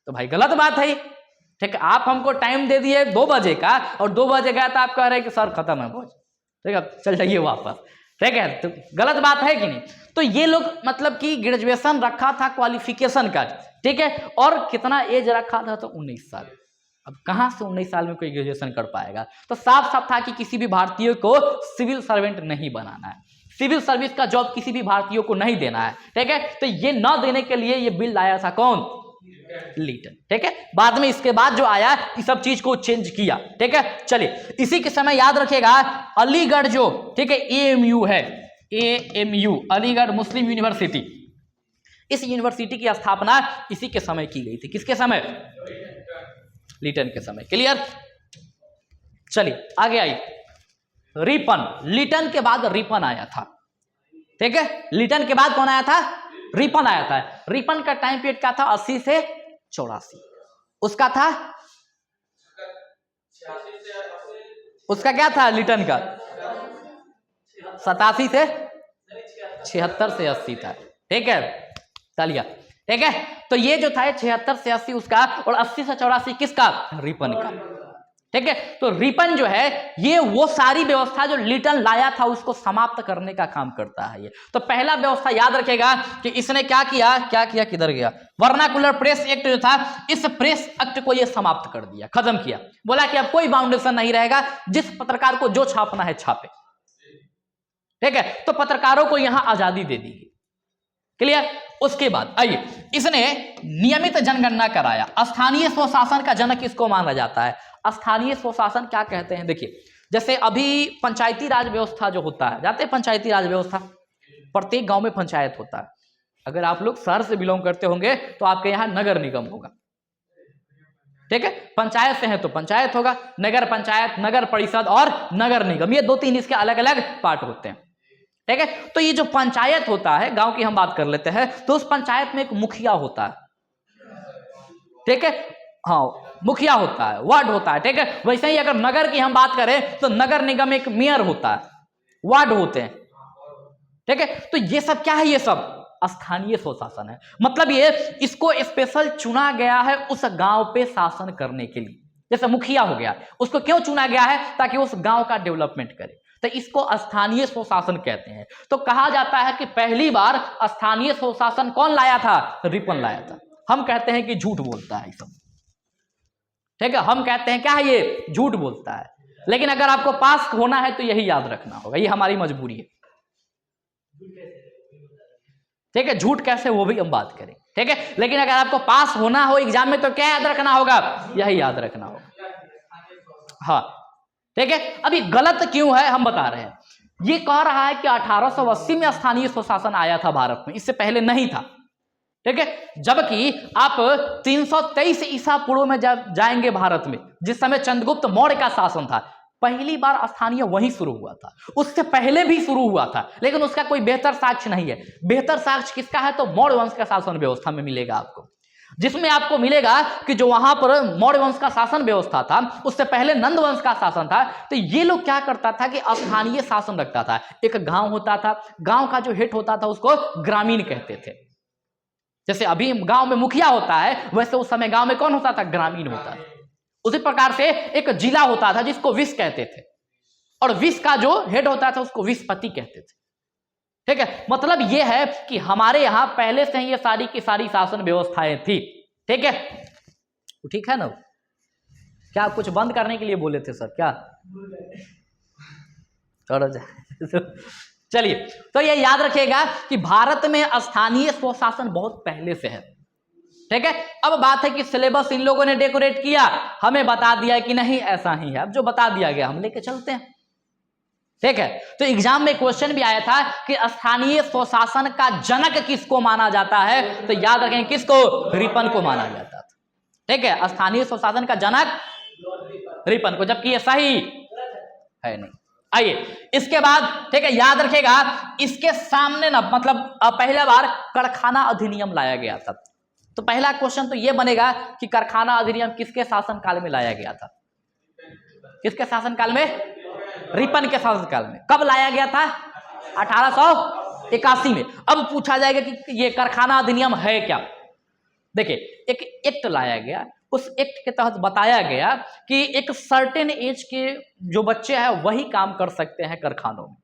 तो भाई गलत बात है, ठीक है। आप हमको टाइम दे दिए 2 बजे का और 2 बजे गया तो आप कह रहे हैं कि सर खत्म है भोज, ठीक है, चल जाइए वापस, ठीक है। तो गलत बात है कि नहीं? तो ये लोग मतलब कि ग्रेजुएशन रखा था क्वालिफिकेशन का, ठीक है, और कितना एज रखा था? तो 19 साल। अब कहां से 19 साल में कोई ग्रेजुएशन कर पाएगा? तो साफ साफ था कि किसी भी भारतीय को सिविल सर्वेंट नहीं बनाना है, सिविल सर्विस का जॉब किसी भी भारतीय को नहीं देना है, ठीक है। तो ये न देने के लिए ये बिल लाया था कौन? लिटन, ठीक है। बाद में इसके बाद जो आया इस सब चीज को चेंज किया, ठीक है। चलिए इसी के समय याद रखिएगा अलीगढ़ जो, ठीक है, एएमयू है, एएमयू अलीगढ़ मुस्लिम यूनिवर्सिटी, इस यूनिवर्सिटी की स्थापना इसी के समय की गई थी। किसके समय? लिटन के समय। क्लियर। चलिए आगे आई रिपन। लिटन के बाद रिपन आया था, ठीक है। लिटन के बाद कौन आया था? रिपन आया था। रिपन का टाइम पीरियड क्या था? 80 से 84। उसका था, उसका क्या था लिटन का? 87 से 76 से 80 था, ठीक है। चलिए ठीक है। तो ये जो था 76 से 80 उसका, और 80 से 84 किसका? रिपन का, ठीक है। तो रिपन जो है ये वो सारी व्यवस्था जो लिटन लाया था उसको समाप्त करने का काम करता है ये। तो पहला व्यवस्था याद रखेगा कि इसने क्या किया, किधर गया? वर्नाकुलर प्रेस एक्ट जो था, इस प्रेस एक्ट को ये समाप्त कर दिया, खत्म किया। बोला कि अब कोई बाउंडेशन नहीं रहेगा, जिस पत्रकार को जो छापना है छापे, ठीक है। तो पत्रकारों को यहां आजादी दे दी। क्लियर। उसके बाद आइए इसने नियमित जनगणना कराया। स्थानीय स्वशासन का जनक इसको माना जाता है। स्थानीय स्वशासन क्या कहते हैं? देखिए जैसे अभी पंचायती राज व्यवस्था जो होता है, जाते हैं पंचायती राज व्यवस्था, प्रत्येक गांव में पंचायत होता है। अगर आप लोग शहर से बिलोंग करते होंगे तो आपके यहाँ नगर निगम होगा, ठीक है। पंचायत से है तो पंचायत होगा, नगर पंचायत, नगर परिषद और नगर निगम, ये 2-3 इसके अलग अलग पार्ट होते हैं, ठीक है। तो ये जो पंचायत होता है, गांव की हम बात कर लेते हैं, तो उस पंचायत में एक मुखिया होता है, ठीक है। हाँ मुखिया होता है, वार्ड होता है, ठीक है। वैसे ही अगर नगर की हम बात करें तो नगर निगम एक मेयर होता है, वार्ड होते हैं, ठीक है। तो ये सब क्या है, ये सब स्थानीय स्वशासन है। मतलब ये इसको स्पेशल चुना गया है उस गांव पे शासन करने के लिए। जैसे मुखिया हो गया, उसको क्यों चुना गया है, ताकि उस गांव का डेवलपमेंट करे, तो इसको स्थानीय स्वशासन कहते हैं। तो कहा जाता है कि पहली बार स्थानीय स्वशासन कौन लाया था, रिपन लाया था। हम कहते हैं कि झूठ बोलता है सब, ठीक है, हम कहते हैं क्या है, ये झूठ बोलता है। लेकिन अगर आपको पास होना है तो यही याद रखना होगा, ये हमारी मजबूरी है, ठीक है। झूठ कैसे वो भी हम बात करें, ठीक है। लेकिन अगर आपको पास होना हो एग्जाम में तो क्या याद रखना होगा, यही याद रखना होगा, हाँ, ठीक है। अभी गलत क्यों है हम बता रहे हैं। ये कह रहा है कि 1880 में स्थानीय स्वशासन आया था भारत में, इससे पहले नहीं था, ठीक है। जबकि आप 323 ईसा पूर्व में जब जाएंगे भारत में, जिस समय चंद्रगुप्त मौर्य का शासन था, पहली बार स्थानीय वहीं शुरू हुआ था। उससे पहले भी शुरू हुआ था, लेकिन उसका कोई बेहतर साक्ष्य नहीं है। बेहतर साक्ष्य किसका है, तो मौर्य वंश का शासन व्यवस्था में मिलेगा आपको, जिसमें आपको मिलेगा कि जो वहां पर मौर्य वंश का शासन व्यवस्था था, उससे पहले नंद वंश का शासन था। तो ये लोग क्या करता था कि स्थानीय शासन रखता था। एक गांव होता था, गांव का जो हेड होता था उसको ग्रामीण कहते थे। जैसे अभी गांव में मुखिया होता है, वैसे उस समय गांव में कौन होता था, ग्रामीण होता था। उसी प्रकार से एक जिला होता था जिसको विस कहते थे, और विस का जो हेड होता था उसको विसपति कहते थे, ठीक है। मतलब यह है कि हमारे यहां पहले से ही ये सारी की सारी शासन व्यवस्थाएं थी, ठीक है। ठीक है ना, क्या आप कुछ बंद करने के लिए बोले थे सर, क्या छोड़ो चलिए। तो ये याद रखिएगा कि भारत में स्थानीय स्वशासन बहुत पहले से है, ठीक है। अब बात है कि सिलेबस इन लोगों ने डेकोरेट किया, हमें बता दिया कि नहीं ऐसा ही है। अब जो बता दिया गया हम लेके चलते हैं, ठीक है। तो एग्जाम में क्वेश्चन भी आया था कि स्थानीय स्वशासन का जनक किसको माना जाता है, तो याद रखें किसको, रिपन को माना जाता था, ठीक है। स्थानीय स्वशासन का जनक रिपन को, जबकि ये सही है नहीं। आइए इसके बाद, ठीक है, याद रखेगा इसके सामने ना, मतलब पहला बार कारखाना अधिनियम लाया गया था। तो पहला क्वेश्चन तो ये बनेगा कि कारखाना अधिनियम किसके शासन काल में लाया गया था, किसके शासन काल में, रिपन के शासन काल में। कब लाया गया था, 1881 में। अब पूछा जाएगा कि ये कारखाना अधिनियम है क्या। देखिए एक एक्ट लाया गया, उस एक्ट के तहत बताया गया कि एक सर्टेन एज के जो बच्चे हैं वही काम कर सकते हैं कारखानों में,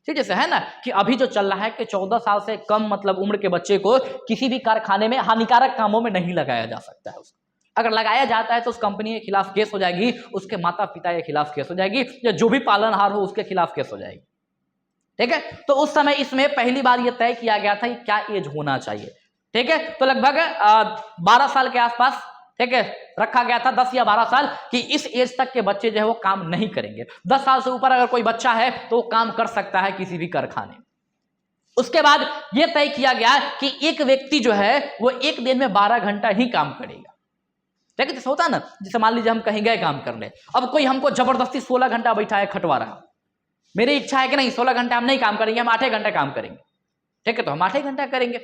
ठीक जैसे है ना कि अभी जो चल रहा है कि 14 साल से कम मतलब उम्र के बच्चे को किसी भी कारखाने में हानिकारक कामों में नहीं लगाया जा सकता है। उसको अगर लगाया जाता है तो उस कंपनी के खिलाफ केस हो जाएगी, उसके माता पिता के खिलाफ केस हो जाएगी, या जो भी पालनहार हो उसके खिलाफ केस हो जाएगी, ठीक है। तो उस समय इसमें पहली बार यह तय किया गया था कि क्या एज होना चाहिए, ठीक है। तो लगभग 12 साल के आसपास, ठीक है, रखा गया था, 10 या 12 साल, कि इस एज तक के बच्चे जो है वो काम नहीं करेंगे। 10 साल से ऊपर अगर कोई बच्चा है तो वो काम कर सकता है किसी भी कारखाने। उसके बाद यह तय किया गया कि एक व्यक्ति जो है वो एक दिन में 12 घंटा ही काम करेगा, ठीक है। जैसे होता है ना, जैसे मान लीजिए हम कहीं गए काम करने, अब कोई हमको जबरदस्ती 16 घंटा बैठाया खटवा रहा, मेरी इच्छा है कि नहीं 16 घंटा हम नहीं काम करेंगे, हम 8 घंटा काम करेंगे, ठीक है, तो हम 8 घंटा करेंगे।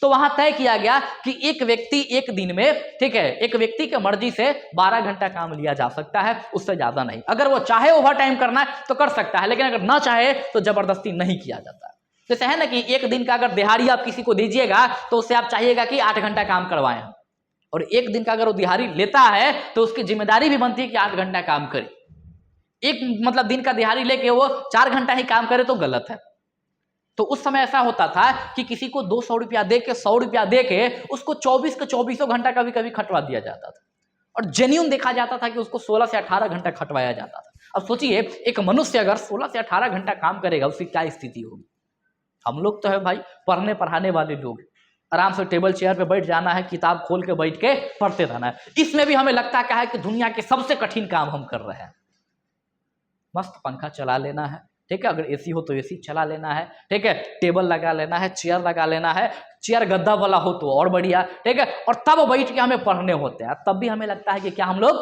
तो वहां तय किया गया कि एक व्यक्ति एक दिन में, ठीक है, एक व्यक्ति के मर्जी से 12 घंटा काम लिया जा सकता है, उससे ज्यादा नहीं। अगर वो चाहे ओवर टाइम करना है तो कर सकता है, लेकिन अगर ना चाहे तो जबरदस्ती नहीं किया जाता। जैसे है ना कि एक दिन का अगर दिहाड़ी आप किसी को दीजिएगा तो उससे आप चाहिएगा कि 8 घंटा काम करवाएं, और एक दिन का अगर वो दिहाड़ी लेता है तो उसकी जिम्मेदारी भी बनती है कि 8 घंटा काम करे। एक मतलब दिन का दिहाड़ी लेके वो 4 घंटा ही काम करे तो गलत है। तो उस समय ऐसा होता था कि किसी को 200 रुपया दे के, 100 रुपया दे के उसको 24 के 24 घंटा कभी कभी खटवा दिया जाता था, और जेन्युइन देखा जाता था कि उसको 16 से 18 घंटा खटवाया जाता था। अब सोचिए एक मनुष्य अगर 16 से 18 घंटा काम करेगा उसकी क्या स्थिति होगी। हम लोग तो है भाई पढ़ने पढ़ाने वाले लोग, आराम से टेबल चेयर पे बैठ जाना है, किताब खोल के बैठ के पढ़ते रहना है। इसमें भी हमें लगता क्या है कि दुनिया के सबसे कठिन काम हम कर रहे हैं। मस्त पंखा चला लेना है, ठीक है, अगर एसी हो तो एसी चला लेना है, ठीक है, टेबल लगा लेना है, चेयर लगा लेना है, चेयर गद्दा वाला हो तो और बढ़िया, ठीक है, और तब बैठ के हमें पढ़ने होते हैं। तब भी हमें लगता है कि क्या हम लोग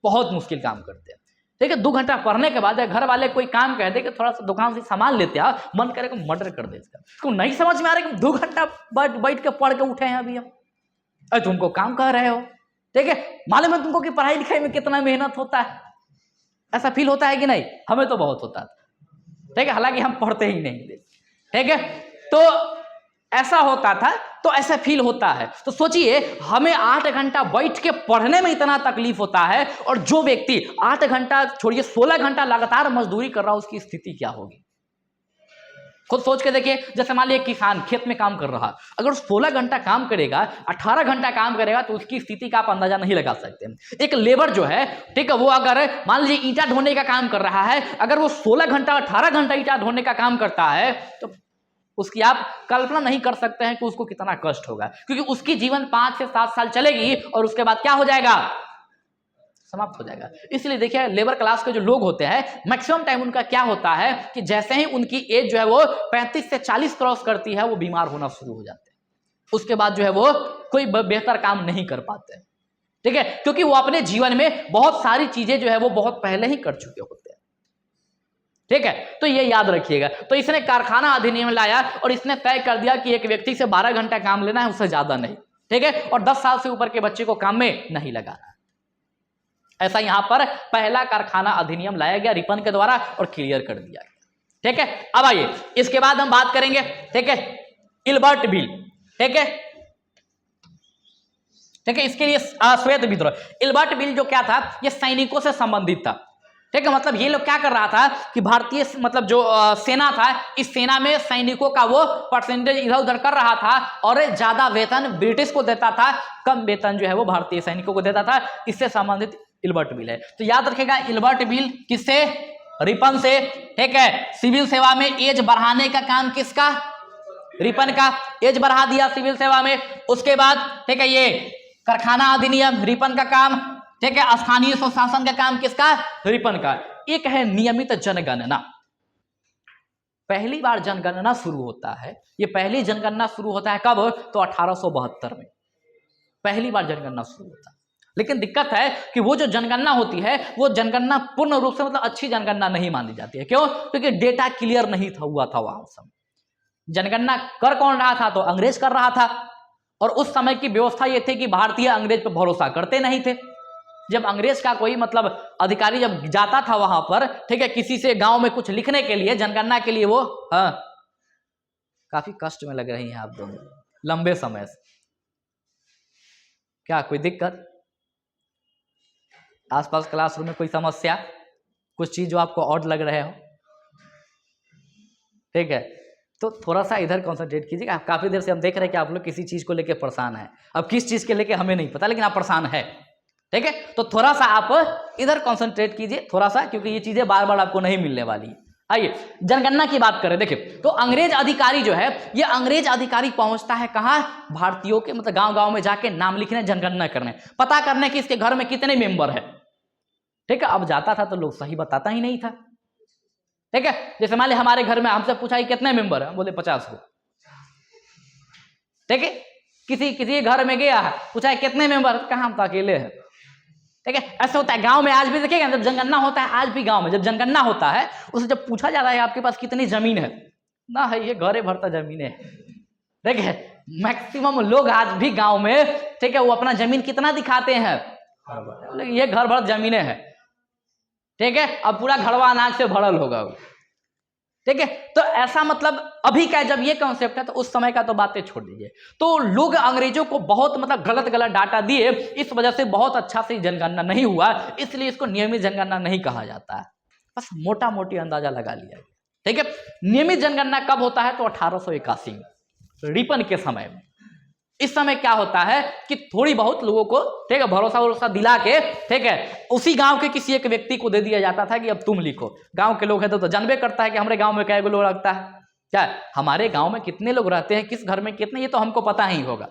बहुत मुश्किल काम करते हैं, ठीक है। 2 घंटा पढ़ने के बाद घर वाले कोई काम कह दे कि थोड़ा सा दुकान से सामान लेते आओ, मन करेगा मर्डर कर दे इसका। नहीं समझ में आ रहा है कि 2 घंटा बैठ के पढ़ के उठे हैं अभी हम, अरे तुमको काम कर रहे हो, ठीक है, मालूम है तुमको कि पढ़ाई लिखाई में कितना मेहनत होता है, ऐसा फील होता है कि नहीं? हमें तो बहुत होता था, ठीक है, हालांकि हम पढ़ते ही नहीं थे, ठीक है, तो ऐसा होता था, तो ऐसा फील होता है। तो सोचिए हमें 8 घंटा बैठ के पढ़ने में इतना तकलीफ होता है, और जो व्यक्ति 8 घंटा छोड़िए 16 घंटा लगातार मजदूरी कर रहा है, उसकी स्थिति क्या होगी? खुद सोच के देखिए, जैसे मान लीजिए किसान खेत में काम कर रहा, अगर 16 घंटा काम करेगा, 18 घंटा काम करेगा, तो उसकी स्थिति का आप अंदाजा नहीं लगा सकते। एक लेबर जो है, ठीक है, वो अगर मान लीजिए ईंटा ढोने का काम कर रहा है, अगर वो 16 घंटा 18 घंटा ईंटा ढोने का काम करता है, तो उसकी आप कल्पना नहीं कर सकते हैं कि उसको कितना कष्ट होगा, क्योंकि उसकी जीवन 5 से 7 साल चलेगी और उसके बाद क्या हो जाएगा? समाप्त हो जाएगा। इसलिए देखिए लेबर क्लास के जो लोग होते हैं, मैक्सिमम टाइम उनका क्या होता है कि जैसे ही उनकी एज जो है वो 35 से 40 क्रॉस करती है, वो बीमार होना शुरू हो जाते हैं। उसके बाद जो है वो कोई बेहतर काम नहीं कर पाते, ठीक है, क्योंकि वो अपने जीवन में बहुत सारी चीजें जो है वो बहुत पहले ही कर चुके होते हैं, ठीक है। तो ये याद रखिएगा। तो इसने कारखाना अधिनियम लाया और इसने तय कर दिया कि एक व्यक्ति से 12 घंटा काम लेना है, उससे ज्यादा नहीं, ठीक है, और 10 साल से ऊपर के बच्चे को काम में नहीं लगाना। ऐसा यहां पर पहला कारखाना अधिनियम लाया गया रिपन के द्वारा और क्लियर कर दिया गया, ठीक है। अब आइए इसके बाद हम बात करेंगे, ठीक है, इल्बर्ट बिल, ठीक है, ठीक है, इसके लिए श्वेत विद्रोह। इल्बर्ट बिल जो क्या था, ये सैनिकों से संबंधित था, ठीक है, मतलब ये लोग क्या कर रहा था कि भारतीय मतलब जो सेना था, इस सेना में सैनिकों का वो परसेंटेज इधर उधर कर रहा था, और ज्यादा वेतन ब्रिटिश को देता था, कम वेतन जो है वो भारतीय सैनिकों को देता था। इससे संबंधित इल्बर्ट बिल है। तो याद रखेगा इल्बर्ट बिल किससे? रिपन से, ठीक है। सिविल सेवा में एज बढ़ाने का काम किसका? रिपन का, एज बढ़ा दिया सिविल सेवा में। उसके बाद ठीक है ये कारखाना अधिनियम रिपन का काम, ठीक है। स्थानीय स्वशासन का काम किसका? रिपन का। एक है नियमित जनगणना। पहली बार जनगणना शुरू होता है, ये पहली जनगणना शुरू होता है कब? तो 1872 में पहली बार जनगणना शुरू होता है। लेकिन दिक्कत है कि वो जो जनगणना होती है वो जनगणना पूर्ण रूप से मतलब अच्छी जनगणना नहीं मानी जाती है। क्यों? क्योंकि डेटा क्लियर नहीं था, हुआ था वहां उस समय। जनगणना कर कौन रहा था? तो अंग्रेज कर रहा था, और उस समय की व्यवस्था ये थी कि भारतीय अंग्रेज पर भरोसा करते नहीं थे। जब अंग्रेज का कोई मतलब अधिकारी जब जाता था वहां पर, ठीक है, किसी से गांव में कुछ लिखने के लिए, जनगणना के लिए, वो काफी कष्ट में लग रही हैं आप दोनों लंबे समय से। क्या कोई दिक्कत? आसपास क्लासरूम में कोई समस्या, कुछ चीज जो आपको ऑड लग रहे हो? ठीक है, तो थोड़ा सा इधर कंसंट्रेट कीजिएगा। काफी देर से हम देख रहे हैं कि आप लोग किसी चीज को लेकर परेशान हैं। अब किस चीज के लेके हमें नहीं पता, लेकिन आप परेशान है, ठीक है। तो थोड़ा सा आप इधर कंसंट्रेट कीजिए थोड़ा सा, क्योंकि ये चीजें बार बार आपको नहीं मिलने वाली। आइए जनगणना की बात करें। देखिए तो अंग्रेज अधिकारी जो है, ये अंग्रेज अधिकारी पहुंचता है कहाँ? भारतीयों के मतलब गांव गांव में जाके नाम लिखने, जनगणना करने, पता करने कि इसके घर में कितने मेंबर है, ठीक है। अब जाता था तो लोग सही बताता ही नहीं था, ठीक है। जैसे मान ली हमारे घर में हमसे पूछा कि कितने मेंबर है, बोले 50 को, ठीक है। किसी के घर में गया है, पूछा है कितने मेंबर, कहाँ हम तो अकेले हैं, ठीक है। ऐसा होता है गांव में आज भी। देखिएगा जब जनगणना होता है, आज भी गांव में जब जनगणना होता है, उससे जब पूछा जाता है आपके पास कितनी जमीन है, ना है ये घरे भरता जमीन है, ठीक है। मैक्सिमम लोग आज भी गांव में, ठीक है, वो अपना जमीन कितना दिखाते हैं, ये घर भर जमीनें हैं, ठीक है। अब पूरा घरवा अनाज से भरल होगा, ठीक है। तो ऐसा मतलब अभी का जब ये कॉन्सेप्ट है, तो उस समय का तो बातें छोड़ दीजिए। तो लोग अंग्रेजों को बहुत मतलब गलत डाटा दिए, इस वजह से बहुत अच्छा से जनगणना नहीं हुआ, इसलिए इसको नियमित जनगणना नहीं कहा जाता है। बस मोटा मोटी अंदाजा लगा लिया, ठीक है। नियमित जनगणना कब होता है? तो 1881 में रिपन के समय में। इस समय क्या होता है कि थोड़ी बहुत लोगों को, ठीक है, भरोसा दिला के, ठीक है, उसी गांव के किसी एक व्यक्ति को दे दिया जाता था कि अब तुम लिखो। गांव के लोग हैं तो जानबे करता है कि हमारे गांव में कै गो लोग रखता है, क्या हमारे गांव में कितने लोग रहते हैं, किस घर में कितने, ये तो हमको पता ही होगा,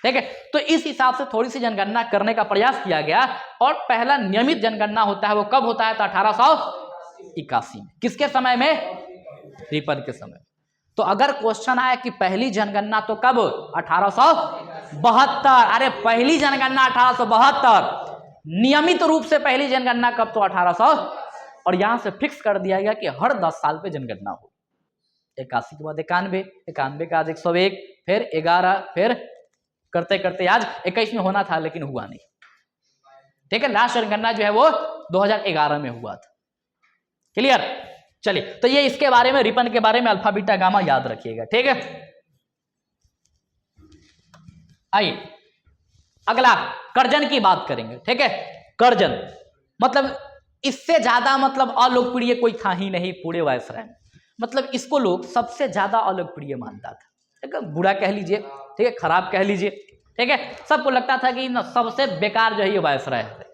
ठीक है। तो इस हिसाब से थोड़ी सी जनगणना करने का प्रयास किया गया, और पहला नियमित जनगणना होता है वो कब होता है? तो 1881 में। किसके समय में? रिपन के समय। तो अगर क्वेश्चन आया कि पहली जनगणना तो कब? 1872। अरे पहली जनगणना 1872, नियमित रूप से पहली जनगणना कब? तो 1800। और यहां से फिक्स कर दिया गया कि हर 10 साल पे जनगणना होगी। 81 के बाद 91, 91 के बाद 101, फिर 11, फिर करते करते आज 21 में होना था लेकिन हुआ नहीं। ठीक है, लास्ट जनगणना जो है वो 2011 में हुआ था। क्लियर? चलिए, तो ये इसके बारे में, रिपन के बारे में, अल्फा बीटा गामा याद रखिएगा। ठीक है, आइए अगला कर्जन की बात करेंगे। ठीक है, कर्जन मतलब इससे ज्यादा मतलब अलोकप्रिय कोई था ही नहीं पूरे वायसराय में। मतलब इसको लोग सबसे ज्यादा अलोकप्रिय मानता था। ठीक है, बुरा कह लीजिए, ठीक है, खराब कह लीजिए। ठीक है, सबको लगता था कि ना सबसे बेकार जो है ये वायसराय है।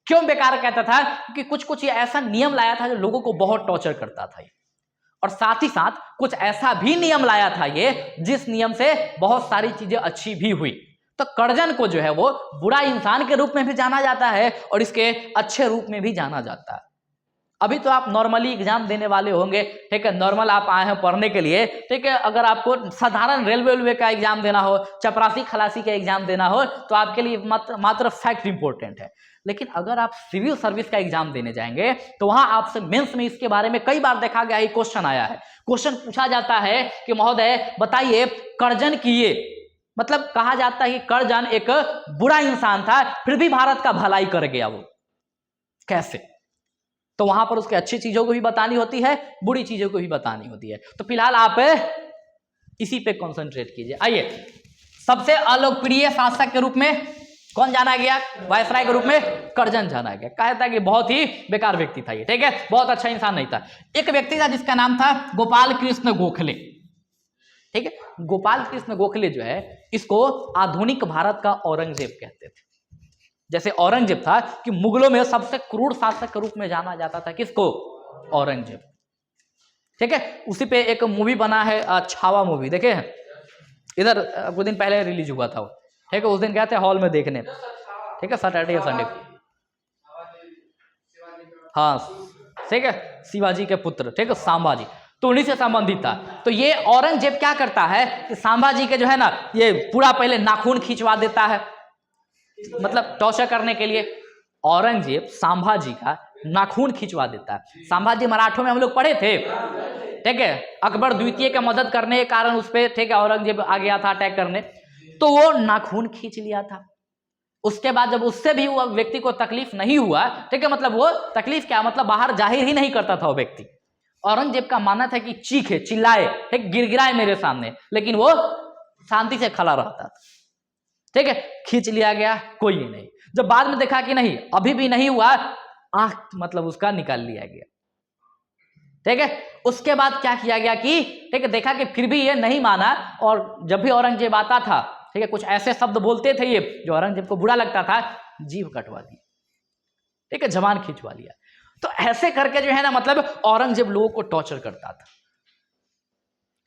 क्यों बेकार कहता था? क्योंकि कुछ ये ऐसा नियम लाया था जो लोगों को बहुत टॉर्चर करता था, और साथ ही साथ कुछ ऐसा भी नियम लाया था ये जिस नियम से बहुत सारी चीजें अच्छी भी हुई। तो कर्जन को जो है वो बुरा इंसान के रूप में भी जाना जाता है और इसके अच्छे रूप में भी जाना जाता है। अभी तो आप नॉर्मली एग्जाम देने वाले होंगे। ठीक है, नॉर्मल आप आए हैं पढ़ने के लिए। ठीक है, अगर आपको साधारण रेलवे का एग्जाम देना हो, चपरासी खलासी का एग्जाम देना हो, तो आपके लिए मात्र फैक्ट इंपॉर्टेंट है। लेकिन अगर आप सिविल सर्विस का एग्जाम देने जाएंगे तो वहां आपसे मेंस में इसके बारे में कई बार देखा गया है, क्वेश्चन आया है। क्वेश्चन पूछा जाता है कि महोदय बताइए, कर्जन किए, मतलब कहा जाता है कि कर्जन एक बुरा इंसान था फिर भी भारत का भलाई कर गया। वो कैसे? तो वहां पर उसके अच्छी चीजों को भी बतानी होती है, बुरी चीजों को भी बतानी होती है। तो फिलहाल आप इसी पे कंसंट्रेट कीजिए। आइए, सबसे अलोकप्रिय शासक के रूप में कौन जाना गया? वायसराय के रूप में कर्जन जाना गया। कहा था कि बहुत ही बेकार व्यक्ति था ये। ठीक है, बहुत अच्छा इंसान नहीं था। एक व्यक्ति था जिसका नाम था गोपाल कृष्ण गोखले। ठीक है, गोपाल कृष्ण गोखले जो है इसको आधुनिक भारत का औरंगजेब कहते थे। जैसे औरंगजेब था कि मुगलों में सबसे क्रूर शासक के रूप में जाना जाता था, किसको? औरंगजेब। ठीक है, उसी पे एक मूवी बना है, छावा मूवी देखे हैं? इधर कुछ दिन पहले रिलीज हुआ था वो। ठीक है, उस दिन गए थे हॉल में देखने। ठीक है, सैटरडे या संडे। हाँ, ठीक है, शिवाजी के पुत्र, ठीक है, संभाजी, तो उन्हीं से संबंधित था। तो ये औरंगजेब क्या करता है कि संभाजी के जो है ना, ये पूरा पहले नाखून खिंचवा देता है, मतलब टॉर्चर करने के लिए। औरंगजेब संभाजी का नाखून खिंचवा देता है। संभाजी मराठों में हम लोग पढ़े थे। ठीक है, अकबर द्वितीय का मदद करने के कारण उस पर, ठीक है, औरंगजेब आ गया था अटैक करने, तो वो नाखून खींच लिया था। उसके बाद जब उससे भी वो व्यक्ति को तकलीफ नहीं हुआ, ठीक है, मतलब वो तकलीफ क्या, मतलब बाहर जाहिर ही नहीं करता था वो व्यक्ति। औरंगजेब का मानना था कि चीखे, चिल्लाए, ठीक, गिड़गिड़ाए मेरे सामने, लेकिन वो शांति से खड़ा रहता था। ठीक है, खींच लिया गया, कोई नहीं। जब बाद में देखा कि नहीं, अभी भी नहीं हुआ, आंख मतलब उसका निकाल लिया गया। ठीक है, उसके बाद क्या किया गया कि, ठीक है, देखा कि फिर भी ये नहीं माना, और जब भी औरंगजेब आता था, ठीक है, कुछ ऐसे शब्द बोलते थे ये जो औरंगजेब को बुरा लगता था, जीभ कटवा दी, ठीक है, जबान खिंचवा लिया। तो ऐसे करके जो है ना, मतलब औरंगजेब लोगों को टॉर्चर करता था।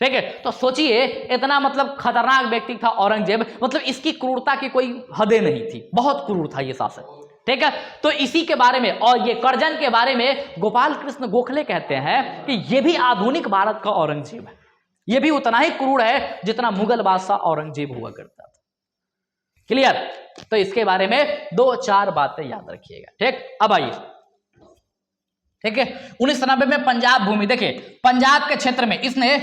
ठीक है, तो सोचिए इतना मतलब खतरनाक व्यक्ति था औरंगजेब, मतलब इसकी क्रूरता की कोई हदें नहीं थी, बहुत क्रूर था ये शासक। ठीक है, तो इसी के बारे में, और ये कर्जन के बारे में गोपाल कृष्ण गोखले कहते हैं कि ये भी आधुनिक भारत का औरंगजेब है, ये भी उतना ही क्रूर है जितना मुगल बादशाह औरंगजेब हुआ करता था। क्लियर? तो इसके बारे में 2-4 बातें याद रखिएगा। ठीक, अब आइए, ठीक है, 1990 में पंजाब भूमि, देखिए पंजाब के क्षेत्र में इसने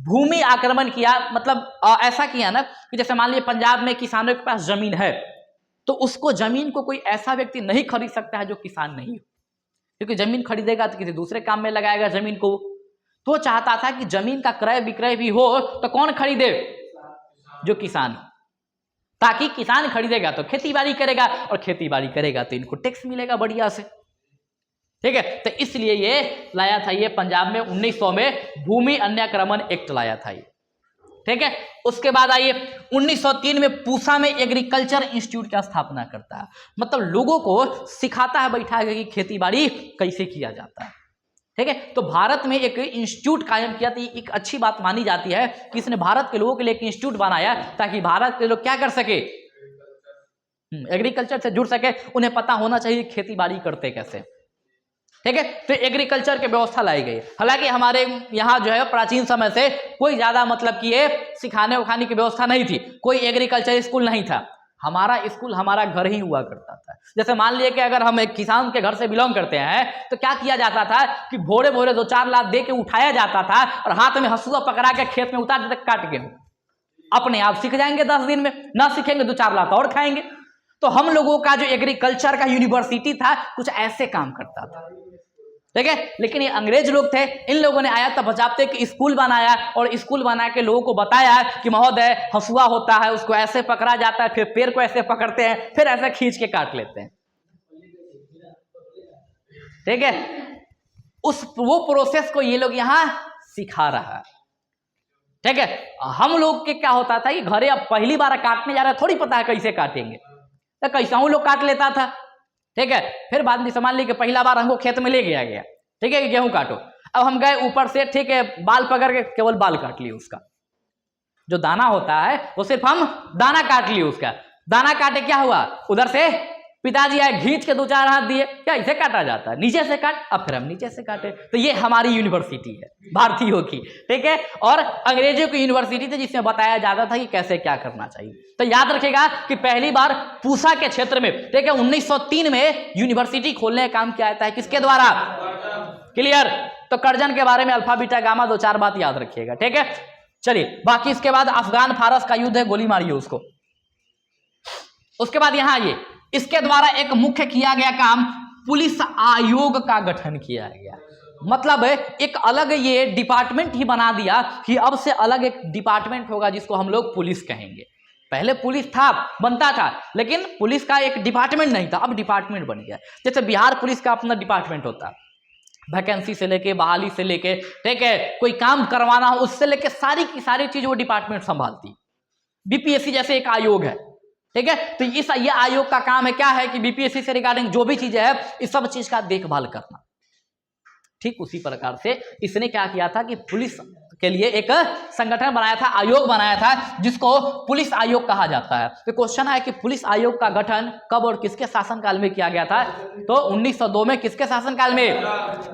भूमि आक्रमण किया। मतलब ऐसा किया ना कि जैसे मान लीजिए पंजाब में किसानों के पास जमीन है, तो उसको जमीन को कोई ऐसा व्यक्ति नहीं खरीद सकता है जो किसान नहीं हो, क्योंकि जमीन खरीदेगा तो किसी दूसरे काम में लगाएगा जमीन को। तो चाहता था कि जमीन का क्रय विक्रय भी हो तो कौन खरीदे? जो किसान, ताकि किसान खरीदेगा तो खेती बाड़ी करेगा, और खेती बाड़ी करेगा तो इनको टैक्स मिलेगा बढ़िया से। ठीक है, तो इसलिए ये लाया था, ये पंजाब में 1900 में भूमि अन्याक्रमण एक्ट लाया था ये। ठीक है, उसके बाद आइए 1903 में पूसा में एग्रीकल्चर इंस्टीट्यूट की स्थापना करता है, मतलब लोगों को सिखाता है बैठा के कि खेती बाड़ी कैसे किया जाता है। ठीक है, तो भारत में एक इंस्टीट्यूट कायम किया, तो एक अच्छी बात मानी जाती है कि इसने भारत के लोगों के लिए एक इंस्टीट्यूट बनाया ताकि भारत के लोग क्या कर सके, एग्रीकल्चर से जुड़ सके, उन्हें पता होना चाहिए खेती बाड़ी करते कैसे। ठीक है, तो एग्रीकल्चर की व्यवस्था लाई गई। हालांकि हमारे यहाँ जो है प्राचीन समय से कोई ज्यादा मतलब कि ये सिखाने उखाने की व्यवस्था नहीं थी, कोई एग्रीकल्चर स्कूल नहीं था। हमारा स्कूल हमारा घर ही हुआ करता था। जैसे मान लिए कि अगर हम एक किसान के घर से बिलोंग करते हैं तो क्या किया जाता था कि भोरे भोरे 2-4 लाख दे के उठाया जाता था और हाथ में हंसुआ पकड़ा के खेत में उतार देते काट के। अपने आप सीख जाएंगे 10 दिन में, ना सीखेंगे तो 4 लाख और खाएंगे। तो हम लोगों का जो एग्रीकल्चर का यूनिवर्सिटी था कुछ ऐसे काम करता था, ठीक है। लेकिन ये अंग्रेज लोग थे, इन लोगों ने आया तब बचाते कि स्कूल बनाया और स्कूल बना के लोगों को बताया कि महोदय हंसुआ होता है, उसको ऐसे पकड़ा जाता है, फिर पेड़ को ऐसे पकड़ते हैं, फिर ऐसे खींच के काट लेते हैं, ठीक है। वो प्रोसेस को ये लोग यहाँ सिखा रहा है, ठीक है। हम लोग के क्या होता था कि घरे अब पहली बार काटने जा रहे, थोड़ी पता है कैसे काटेंगे, तो कैसा हूं लोग काट लेता था, ठीक है। फिर बाद में मान ली कि पहला बार हमको खेत में ले गया गया, ठीक है, कि गेहूं काटो। अब हम गए ऊपर से, ठीक है, बाल पकड़ के केवल बाल काट लिए, उसका जो दाना होता है वो सिर्फ हम दाना काट लिए, उसका दाना काटे क्या हुआ, उधर से पिताजी आए खींच के 2-4 हाथ दिए, क्या इसे काटा जाता है, नीचे से काट। अब फिर हम नीचे से काटे। तो ये हमारी यूनिवर्सिटी है भारतीयों की, ठीक है। और अंग्रेजों की यूनिवर्सिटी थी जिसमें बताया जाता था कि कैसे क्या करना चाहिए। तो याद रखेगा कि पहली बार पूसा के क्षेत्र में, ठीक है, 1903 में यूनिवर्सिटी खोलने का काम किया जाता है, किसके द्वारा, क्लियर। तो कर्जन के बारे में अल्फा बीटा गामा 2-4 बात याद रखिएगा, ठीक है। चलिए बाकी इसके बाद अफगान फारस का युद्ध है, गोली मारिए उसको। उसके बाद यहां आइए, इसके द्वारा एक मुख्य किया गया काम पुलिस आयोग का गठन किया गया। मतलब एक अलग ये डिपार्टमेंट ही बना दिया कि अब से अलग एक डिपार्टमेंट होगा जिसको हम लोग पुलिस कहेंगे। पहले पुलिस था, बनता था, लेकिन पुलिस का एक डिपार्टमेंट नहीं था, अब डिपार्टमेंट बन गया। जैसे बिहार पुलिस का अपना डिपार्टमेंट होता है, वैकेंसी से लेके, बहाली से लेके, ठीक है, कोई काम करवाना हो उससे लेके सारी की सारी चीज वो डिपार्टमेंट संभालती। बीपीएससी जैसे एक आयोग है, ठीक है। तो ये आयोग का काम है, क्या है कि बीपीएससी से रिगार्डिंग जो भी चीजें है इस सब चीज का देखभाल करना। ठीक उसी प्रकार से इसने क्या किया था कि पुलिस के लिए एक संगठन बनाया था, आयोग बनाया था, जिसको पुलिस आयोग कहा जाता है। तो क्वेश्चन है कि पुलिस आयोग का गठन कब और किसके शासनकाल में किया गया था, तो 1902 में। किसके शासनकाल में,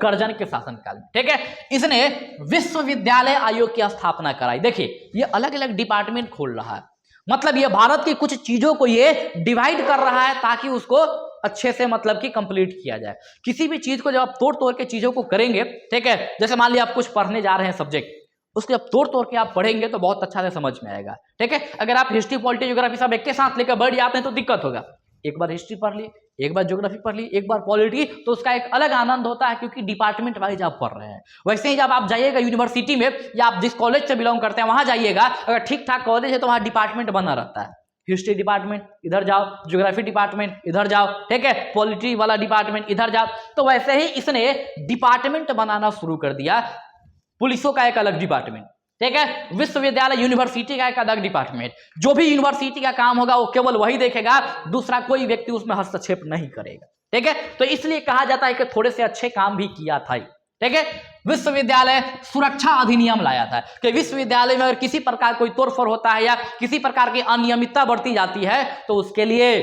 कर्जन के शासनकाल में, ठीक है। इसने विश्वविद्यालय आयोग की स्थापना कराई। देखिए ये अलग अलग डिपार्टमेंट खोल रहा है, मतलब ये भारत की कुछ चीजों को ये डिवाइड कर रहा है ताकि उसको अच्छे से मतलब कि कंप्लीट किया जाए। किसी भी चीज को जब आप तोड़ तोड़ के चीजों को करेंगे, ठीक है, जैसे मान लिया आप कुछ पढ़ने जा रहे हैं सब्जेक्ट, उसको जब तोड़ तोड़ के आप पढ़ेंगे तो बहुत अच्छा से समझ में आएगा, ठीक है। अगर आप हिस्ट्री, पॉलिटी, ज्योग्राफी सब एक के साथ लेकर बढ़ जाते हैं तो दिक्कत होगा। एक बार हिस्ट्री पढ़ ली, एक बार ज्योग्राफी पढ़ ली, एक बार पॉलिटी, तो उसका एक अलग आनंद होता है क्योंकि डिपार्टमेंट वाइज आप पढ़ रहे हैं। वैसे ही जब आप जाइएगा यूनिवर्सिटी में या आप जिस कॉलेज से बिलोंग करते हैं वहां जाइएगा, अगर ठीक ठाक कॉलेज है तो वहां डिपार्टमेंट बना रहता है। हिस्ट्री डिपार्टमेंट इधर जाओ, ज्योग्राफी डिपार्टमेंट इधर जाओ, ठीक है, पॉलिटी वाला डिपार्टमेंट इधर जाओ। तो वैसे ही इसने डिपार्टमेंट बनाना शुरू कर दिया। पुलिसों का एक अलग डिपार्टमेंट, ठीक है, विश्वविद्यालय यूनिवर्सिटी का एक अलग डिपार्टमेंट। जो भी यूनिवर्सिटी का काम होगा वो केवल वही देखेगा, दूसरा कोई व्यक्ति उसमें हस्तक्षेप नहीं करेगा, ठीक है। तो इसलिए कहा जाता है कि थोड़े से अच्छे काम भी किया था, ठीक है। विश्वविद्यालय सुरक्षा अधिनियम लाया था कि विश्वविद्यालय में अगर किसी प्रकार कोई तोड़फोड़ होता है या किसी प्रकार की अनियमितता बढ़ती जाती है तो उसके लिए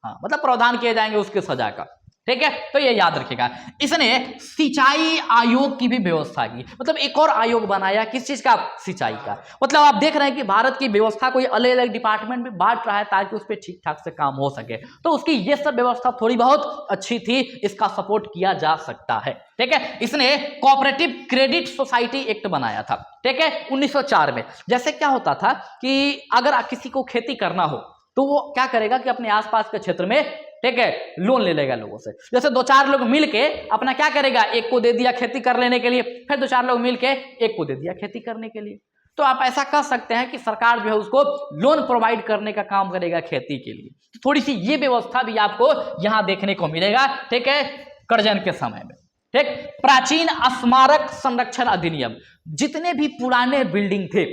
मतलब प्रावधान किए जाएंगे उसके सजा का, ठीक है। तो ये याद रखिएगा। इसने सिंचाई आयोग की भी व्यवस्था की, मतलब एक और आयोग बनाया, किस चीज का, सिंचाई का। मतलब आप देख रहे हैं कि भारत की व्यवस्था कोई अलग अलग डिपार्टमेंट में बांट रहा है ताकि उस पर ठीक ठाक से काम हो सके। तो उसकी ये सब व्यवस्था थोड़ी बहुत अच्छी थी, इसका सपोर्ट किया जा सकता है, ठीक है। इसने कोऑपरेटिव क्रेडिट सोसाइटी एक्ट बनाया था, ठीक है, 1904 में। जैसे क्या होता था कि अगर किसी को खेती करना हो तो वो क्या करेगा कि अपने आसपास के क्षेत्र में, ठीक है, लोन ले लेगा लोगों से। जैसे 2-4 लोग मिलके अपना क्या करेगा, एक को दे दिया खेती कर लेने के लिए, फिर 2-4 लोग मिलके एक को दे दिया खेती करने के लिए। तो आप ऐसा कर सकते हैं कि सरकार जो है उसको लोन प्रोवाइड करने का काम करेगा खेती के लिए। तो थोड़ी सी ये व्यवस्था भी आपको यहां देखने को मिलेगा, ठीक है, कर्जन के समय में, ठीक। प्राचीन स्मारक संरक्षण अधिनियम, जितने भी पुराने बिल्डिंग थे,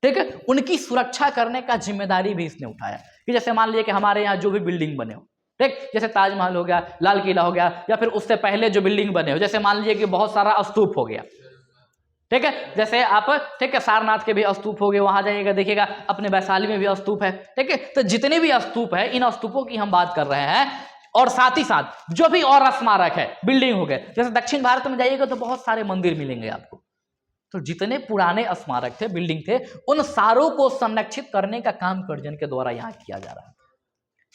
ठीक है, उनकी सुरक्षा करने का जिम्मेदारी भी इसने उठाया। कि जैसे मान लीजिए कि हमारे यहाँ जो भी बिल्डिंग बने हो, ठीक, जैसे ताजमहल हो गया, लाल किला हो गया, या फिर उससे पहले जो बिल्डिंग बने हो, जैसे मान लीजिए कि बहुत सारा स्तूप हो गया, ठीक है, जैसे आप, ठीक है, सारनाथ के भी स्तूप हो गए, वहां जाइएगा देखिएगा, अपने वैशाली में भी स्तूप है, ठीक है। तो जितने भी स्तूप है, इन स्तूपों की हम बात कर रहे हैं। और साथ ही साथ जो भी और स्मारक है, बिल्डिंग हो गए, जैसे दक्षिण भारत में जाइएगा तो बहुत सारे मंदिर मिलेंगे आपको। तो जितने पुराने स्मारक थे, बिल्डिंग थे, उन सारों को संरक्षित करने का काम कर्जन के द्वारा यहाँ किया जा रहा है।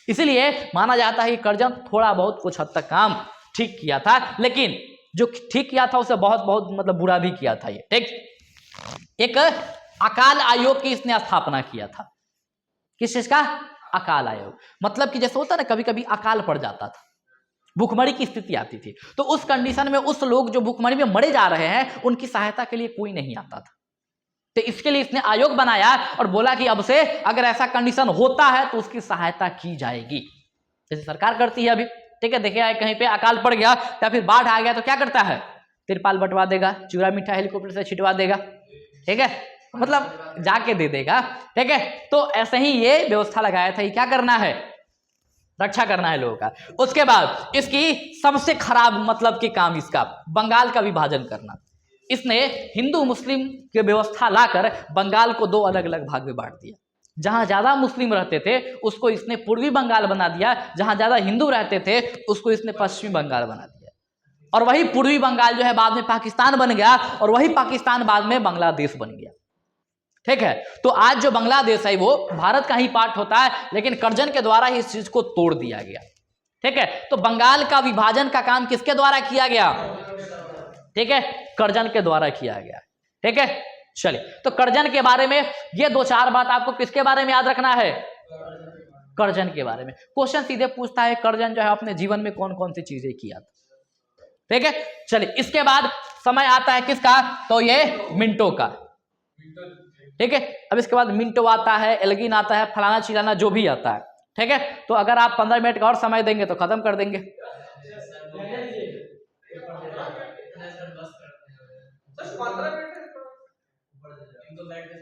इसलिए माना जाता है कि कर्जन थोड़ा बहुत कुछ हद तक काम ठीक किया था, लेकिन जो ठीक किया था उसे बहुत बहुत मतलब बुरा भी किया था ये, ठीक। एक अकाल आयोग की इसने स्थापना किया था। किस चीज का? अकाल आयोग। मतलब कि जैसे होता ना कभी कभी अकाल पड़ जाता था, भूखमरी की स्थिति आती थी, तो उस कंडीशन में उस लोग जो भूखमरी में मरे जा रहे हैं उनकी सहायता के लिए कोई नहीं आता था। तो इसके लिए इसने आयोग बनाया और बोला कि अब से अगर ऐसा कंडीशन होता है तो उसकी सहायता की जाएगी, जैसे सरकार करती है अभी। ठीक है, देखिए कहीं पे अकाल पड़ गया या फिर बाढ़ आ गया तो क्या करता है? तिरपाल बंटवा देगा, चूरा मीठा हेलीकॉप्टर से छिटवा देगा। ठीक है, मतलब जाके दे देगा। ठीक है, तो ऐसे ही ये व्यवस्था लगाया था। ये क्या करना है? रक्षा करना है लोगों का। उसके बाद इसकी सबसे खराब मतलब कि काम इसका बंगाल का विभाजन करना। इसने हिंदू मुस्लिम की व्यवस्था लाकर बंगाल को दो अलग अलग भाग में बांट दिया। जहां ज्यादा मुस्लिम रहते थे उसको इसने पूर्वी बंगाल बना दिया, जहां ज्यादा हिंदू रहते थे उसको इसने पश्चिमी बंगाल बना दिया। और वही पूर्वी बंगाल जो है बाद में पाकिस्तान बन गया और वही पाकिस्तान बाद में बांग्लादेश बन गया। ठीक है, तो आज जो बांग्लादेश है वो भारत का ही पार्ट होता है, लेकिन कर्जन के द्वारा ही इस चीज को तोड़ दिया गया। ठीक है, तो बंगाल का विभाजन का काम किसके द्वारा किया गया? ठीक है, कर्जन के द्वारा किया गया। ठीक है, चलिए तो कर्जन के बारे में ये दो चार बात आपको किसके बारे में याद रखना है? कर्जन के बारे में। क्वेश्चन सीधे पूछता है कर्जन जो है अपने जीवन में कौन कौन सी चीजें किया था। ठीक है, चलिए इसके बाद समय आता है किसका? तो ये मिंटो का। ठीक है, अब इसके बाद मिंटो आता है, एल्गिन आता है, फलाना चिलाना जो भी आता है। ठीक है, तो अगर आप 15 मिनट का और समय देंगे तो खत्म कर देंगे।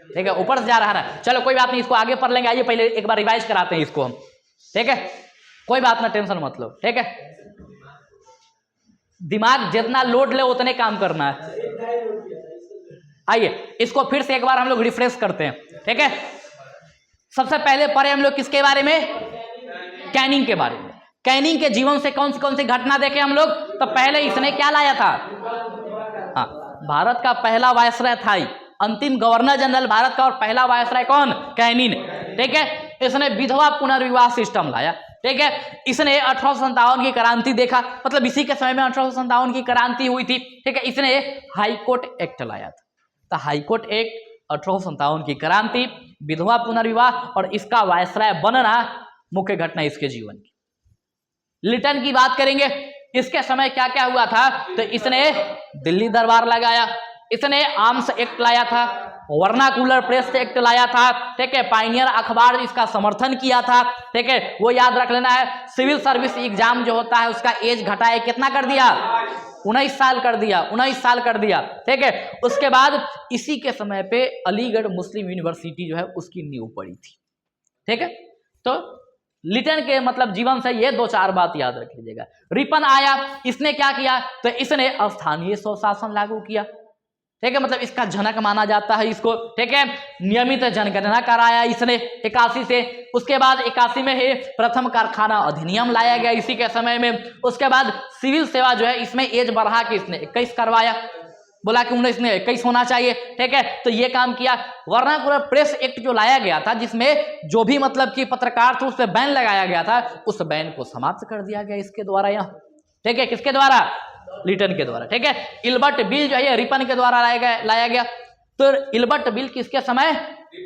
ठीक है, ऊपर से जा रहा है। चलो कोई बात नहीं, इसको आगे पढ़ लेंगे। आइए पहले एक बार रिवाइज कराते हैं इसको हम। ठीक है, कोई बात ना, टेंशन मत लो। ठीक है, दिमाग जितना लोड ले उतने काम करना है। आइए इसको फिर से एक बार हम लोग रिफ्रेश करते हैं। ठीक है, सबसे पहले पढ़े हम लोग किसके बारे में? कैनिंग के बारे में। कैनिंग के जीवन से कौन सी घटना देखे हम लोग? तो पहले इसने क्या लाया था? हाँ, भारत का पहला वायसराय था, अंतिम गवर्नर जनरल भारत का। और पहला वायसराय कौन? कैनिन। ठीक है, इसने विधवा पुनर्विवाह सिस्टम लाया। ठीक है, इसने 1857 की क्रांति देखा, मतलब इसी के समय में 1857 की क्रांति हुई थी। ठीक है, इसने हाईकोर्ट एक्ट लाया था। तो हाईकोर्ट एक्ट, 1857 की क्रांति, विधवा पुनर्विवाह और इसका वायसराय बनना मुख्य घटना इसके जीवन की। लिटन की बात करेंगे, इसके समय क्या क्या हुआ था? तो इसने दिल्ली दरबार लगाया, इसने आर्म्स एक्ट लाया था, वर्नाकुलर प्रेस एक्ट लाया था। ठीक है, पायनियर अखबार इसका समर्थन किया था। ठीक है, वो याद रख लेना है। सिविल सर्विस एग्जाम जो होता है उसका एज घटाए कितना कर दिया? 19 साल कर दिया, 19 साल कर दिया। ठीक है, उसके बाद इसी के समय पे अलीगढ़ मुस्लिम यूनिवर्सिटी जो है उसकी नींव पड़ी थी। ठीक है, तो लिटन के मतलब जीवन से ये दो चार बात याद रख लीजिएगा। रिपन आया, इसने क्या किया? तो इसने स्थानीय स्वशासन लागू किया। ठीक है, मतलब इसका जनक माना जाता है इसको। ठीक है, नियमित जनगणना कराया इसने 81 से। उसके बाद 81 में ही प्रथम कारखाना अधिनियम लाया गया इसी के समय में। उसके बाद सिविल सेवा जो है इसमें एज बढ़ा के इसने 21 करवाया, बोला कि 19 में 21 होना चाहिए। ठीक है, तो ये काम किया। वर्नाकुलर प्रेस एक्ट जो लाया गया था जिसमें जो भी मतलब कि पत्रकार थे उस पर बैन लगाया गया था, उस बैन को समाप्त कर दिया गया इसके द्वारा यहाँ। ठीक है, किसके द्वारा? लिटन के द्वारा। ठीक है, इल्बर्ट बिल जो है रिपन के द्वारा लाया गया। तो इल्बर्ट बिल किसके समय?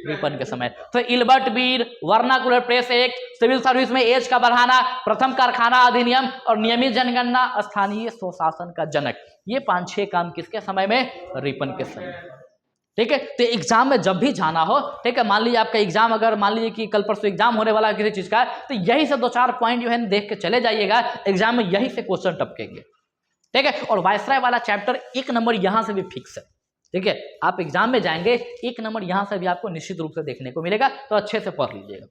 रिपन के समय। तो Ilbert bill, vernacular press act, civil service में एज का बढ़ाना, प्रथम कारखाना अधिनियम और नियमित जनगणना, स्थानीय स्वशासन का जनक, ये 5-6 काम किसके समय में? रिपन के समय। ठीक है, तो एग्जाम में जब भी जाना हो, ठीक है, मान लीजिए आपका एग्जाम, अगर मान लीजिए कि कल परसों एग्जाम होने वाला है किसी चीज का, तो यही से 2-4 पॉइंट जो है देख के चले जाइएगा, एग्जाम में यही से क्वेश्चन टपकेंगे। ठीक है, और वायसराय वाला चैप्टर 1 नंबर यहां से भी फिक्स है। ठीक है, आप एग्जाम में जाएंगे 1 नंबर यहां से भी आपको निश्चित रूप से देखने को मिलेगा, तो अच्छे से पढ़ लीजिएगा।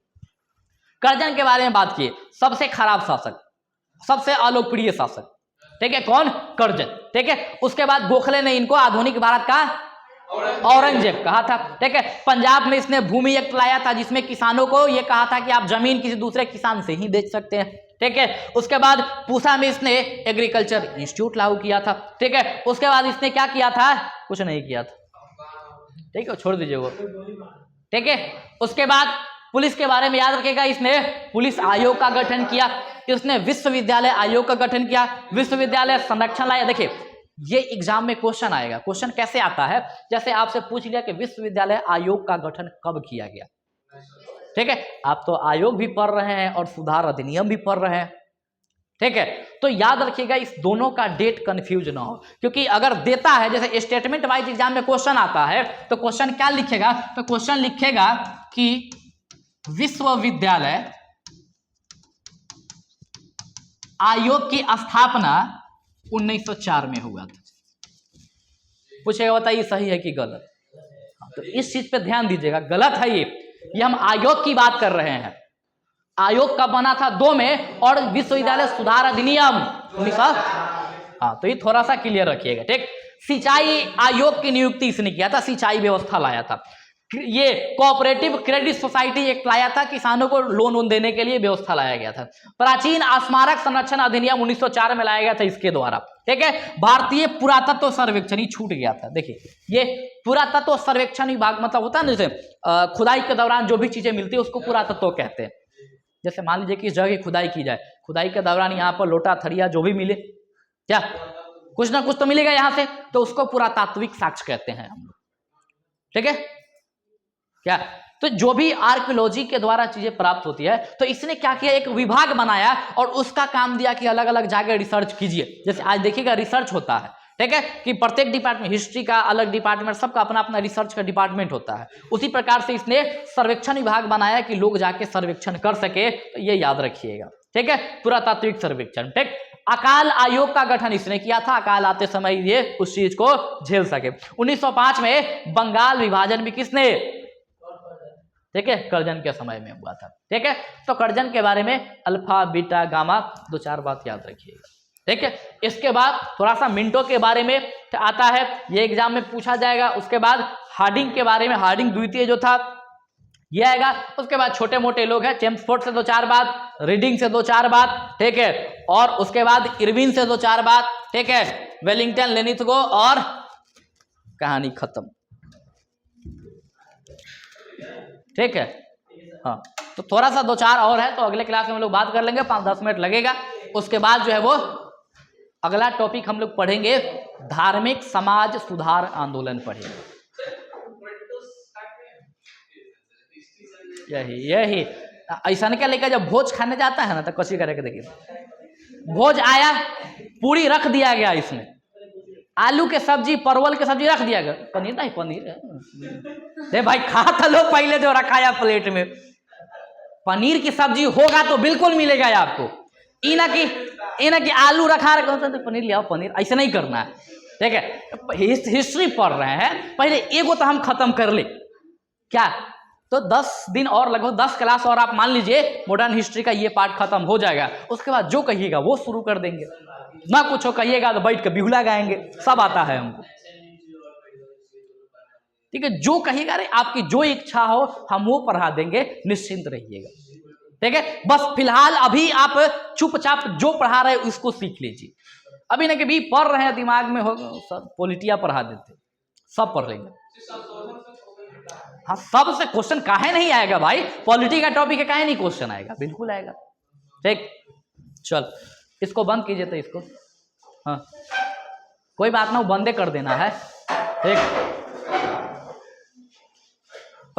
कर्जन के बारे में बात किए, सबसे खराब शासक, सबसे अलोकप्रिय शासक। ठीक है, कौन? कर्जन। ठीक है, उसके बाद गोखले ने इनको आधुनिक भारत का औरंगजेब कहा था। ठीक है, पंजाब में इसने भूमि एक्ट लाया था जिसमें किसानों को यह कहा था कि आप जमीन किसी दूसरे किसान से ही बेच सकते हैं। ठीक है, उसके बाद पूसा में इसने एग्रीकल्चर इंस्टीट्यूट लागू किया था। ठीक है, उसके बाद इसने क्या किया था? कुछ नहीं किया था। ठीक है, छोड़ दीजिए वो। ठीक है, उसके बाद पुलिस के बारे में याद रखेगा, इसने पुलिस आयोग का गठन किया, इसने विश्वविद्यालय आयोग का गठन किया, विश्वविद्यालय संरक्षण लाया। देखिए ये एग्जाम में क्वेश्चन आएगा। क्वेश्चन कैसे आता है, जैसे आपसे पूछ लिया कि विश्वविद्यालय आयोग का गठन कब किया गया। ठीक है, आप तो आयोग भी पढ़ रहे हैं और सुधार अधिनियम भी पढ़ रहे हैं। ठीक है, तो याद रखिएगा इस दोनों का डेट कंफ्यूज ना हो, क्योंकि अगर देता है जैसे स्टेटमेंट वाइज एग्जाम में क्वेश्चन आता है तो क्वेश्चन क्या लिखेगा, तो क्वेश्चन लिखेगा कि विश्वविद्यालय आयोग की स्थापना 1904 में हुआ था। पूछेगा बताइए सही है कि गलत। तो इस चीज पे ध्यान दीजिएगा, गलत है ये हम आयोग की बात कर रहे हैं। आयोग कब बना था 2 में, और विश्वविद्यालय सुधार अधिनियम 1900। हाँ, तो ये थोड़ा सा क्लियर रखिएगा। ठीक, सिंचाई आयोग की नियुक्ति इसने किया था, सिंचाई व्यवस्था लाया था। ये कोऑपरेटिव क्रेडिट सोसाइटी एक्ट लाया था, किसानों को लोन देने के लिए व्यवस्था लाया गया था। प्राचीन स्मारक संरक्षण अधिनियम 1904 में लाया गया था इसके द्वारा। ठीक है, भारतीय पुरातत्व सर्वेक्षण, छूट गया था। देखिए ये पुरातत्व सर्वेक्षण विभाग मतलब होता है ना, जैसे खुदाई के दौरान जो भी चीजें मिलती है उसको पुरातत्व कहते हैं। जैसे मान लीजिए कि इस जगह की खुदाई की जाए, खुदाई के दौरान यहाँ पर लोटा थरिया जो भी मिले, क्या कुछ ना कुछ तो मिलेगा यहाँ से, तो उसको पुरातात्विक साक्ष्य कहते हैं हम लोग। ठीक है, क्या तो जो भी आर्कियोलॉजी के द्वारा चीजें प्राप्त होती है, तो इसने क्या किया, एक विभाग बनाया और उसका काम दिया कि अलग अलग जगह रिसर्च कीजिए। जैसे आज देखिएगा रिसर्च होता है, ठीक है, कि प्रत्येक डिपार्टमेंट, हिस्ट्री का अलग डिपार्टमेंट, सबका अपना अपना रिसर्च का डिपार्टमेंट होता है। उसी प्रकार से इसने सर्वेक्षण विभाग बनाया कि लोग जाके सर्वेक्षण कर सके, तो ये याद रखिएगा। ठीक है, पुरातात्विक सर्वेक्षण। ठीक, अकाल आयोग का गठन इसने किया था, अकाल आते समय ये उस चीज को झेल सके। 1905 में बंगाल विभाजन भी किसने, ठीक है, कर्जन के समय में हुआ था। ठीक है, तो कर्जन के बारे में अल्फा बीटा गामा 2-4 बात याद रखिएगा। ठीक है, इसके बाद थोड़ा सा मिनटों के बारे में आता है, ये एग्जाम में पूछा जाएगा। उसके बाद हार्डिंग के बारे में, हार्डिंग द्वितीय जो था ये आएगा। उसके बाद छोटे मोटे लोग हैं, चेम्सफोर्ड से 2-4 बात, रीडिंग से 2-4 बात, ठीक है, और उसके बाद इरविन से 2-4 बात, ठीक है, वेलिंगटन, लेनिथगो, और कहानी खत्म। ठीक है, हाँ, तो थोड़ा सा 2-4 और है, तो अगले क्लास में हम लोग बात कर लेंगे, 5-10 मिनट लगेगा। उसके बाद जो है वो अगला टॉपिक हम लोग पढ़ेंगे, धार्मिक समाज सुधार आंदोलन पढ़ेंगे। यही ऐसा क्या लेकर जब भोज खाने जाता है ना, तो कसी करके देखिए, भोज आया, पूरी रख दिया गया, इसमें आलू के सब्जी, परवल के सब्जी रख दिया गया, पनीर नहीं, पनीर है भाई, खा था लोग पहले जो रखाया प्लेट में। पनीर की सब्जी होगा तो बिल्कुल मिलेगा आपको, इना कि आलू रखा तो पनीर ले आओ, पनीर ऐसे नहीं करना है। ठीक है, हिस्ट्री पढ़ रहे हैं, पहले एगो तो हम खत्म कर ले, क्या तो 10 दिन और, लगभग 10 क्लास और आप मान लीजिए मॉडर्न हिस्ट्री का ये पार्ट खत्म हो जाएगा। उसके बाद जो कहिएगा वो शुरू कर देंगे, ना कुछ हो कहिएगा तो बैठ के बिहुला गाएंगे, सब आता है हमको। ठीक है, जो कहिएगा रे, आपकी जो इच्छा हो हम वो पढ़ा देंगे, निश्चिंत रहिएगा। ठीक है, बस फिलहाल अभी आप चुपचाप जो पढ़ा रहे उसको सीख लीजिए। अभी ना कभी पढ़ रहे हैं दिमाग में हो, सब पॉलिटिया पढ़ा देते, सब पढ़ लेंगे। हाँ, सबसे क्वेश्चन काहे नहीं आएगा भाई, पॉलिटी का टॉपिक है, काहे नहीं क्वेश्चन आएगा, बिल्कुल आएगा। ठीक, चल इसको बंद कीजिए, तो इसको हाँ कोई बात ना, वो बंदे कर देना है। ठीक।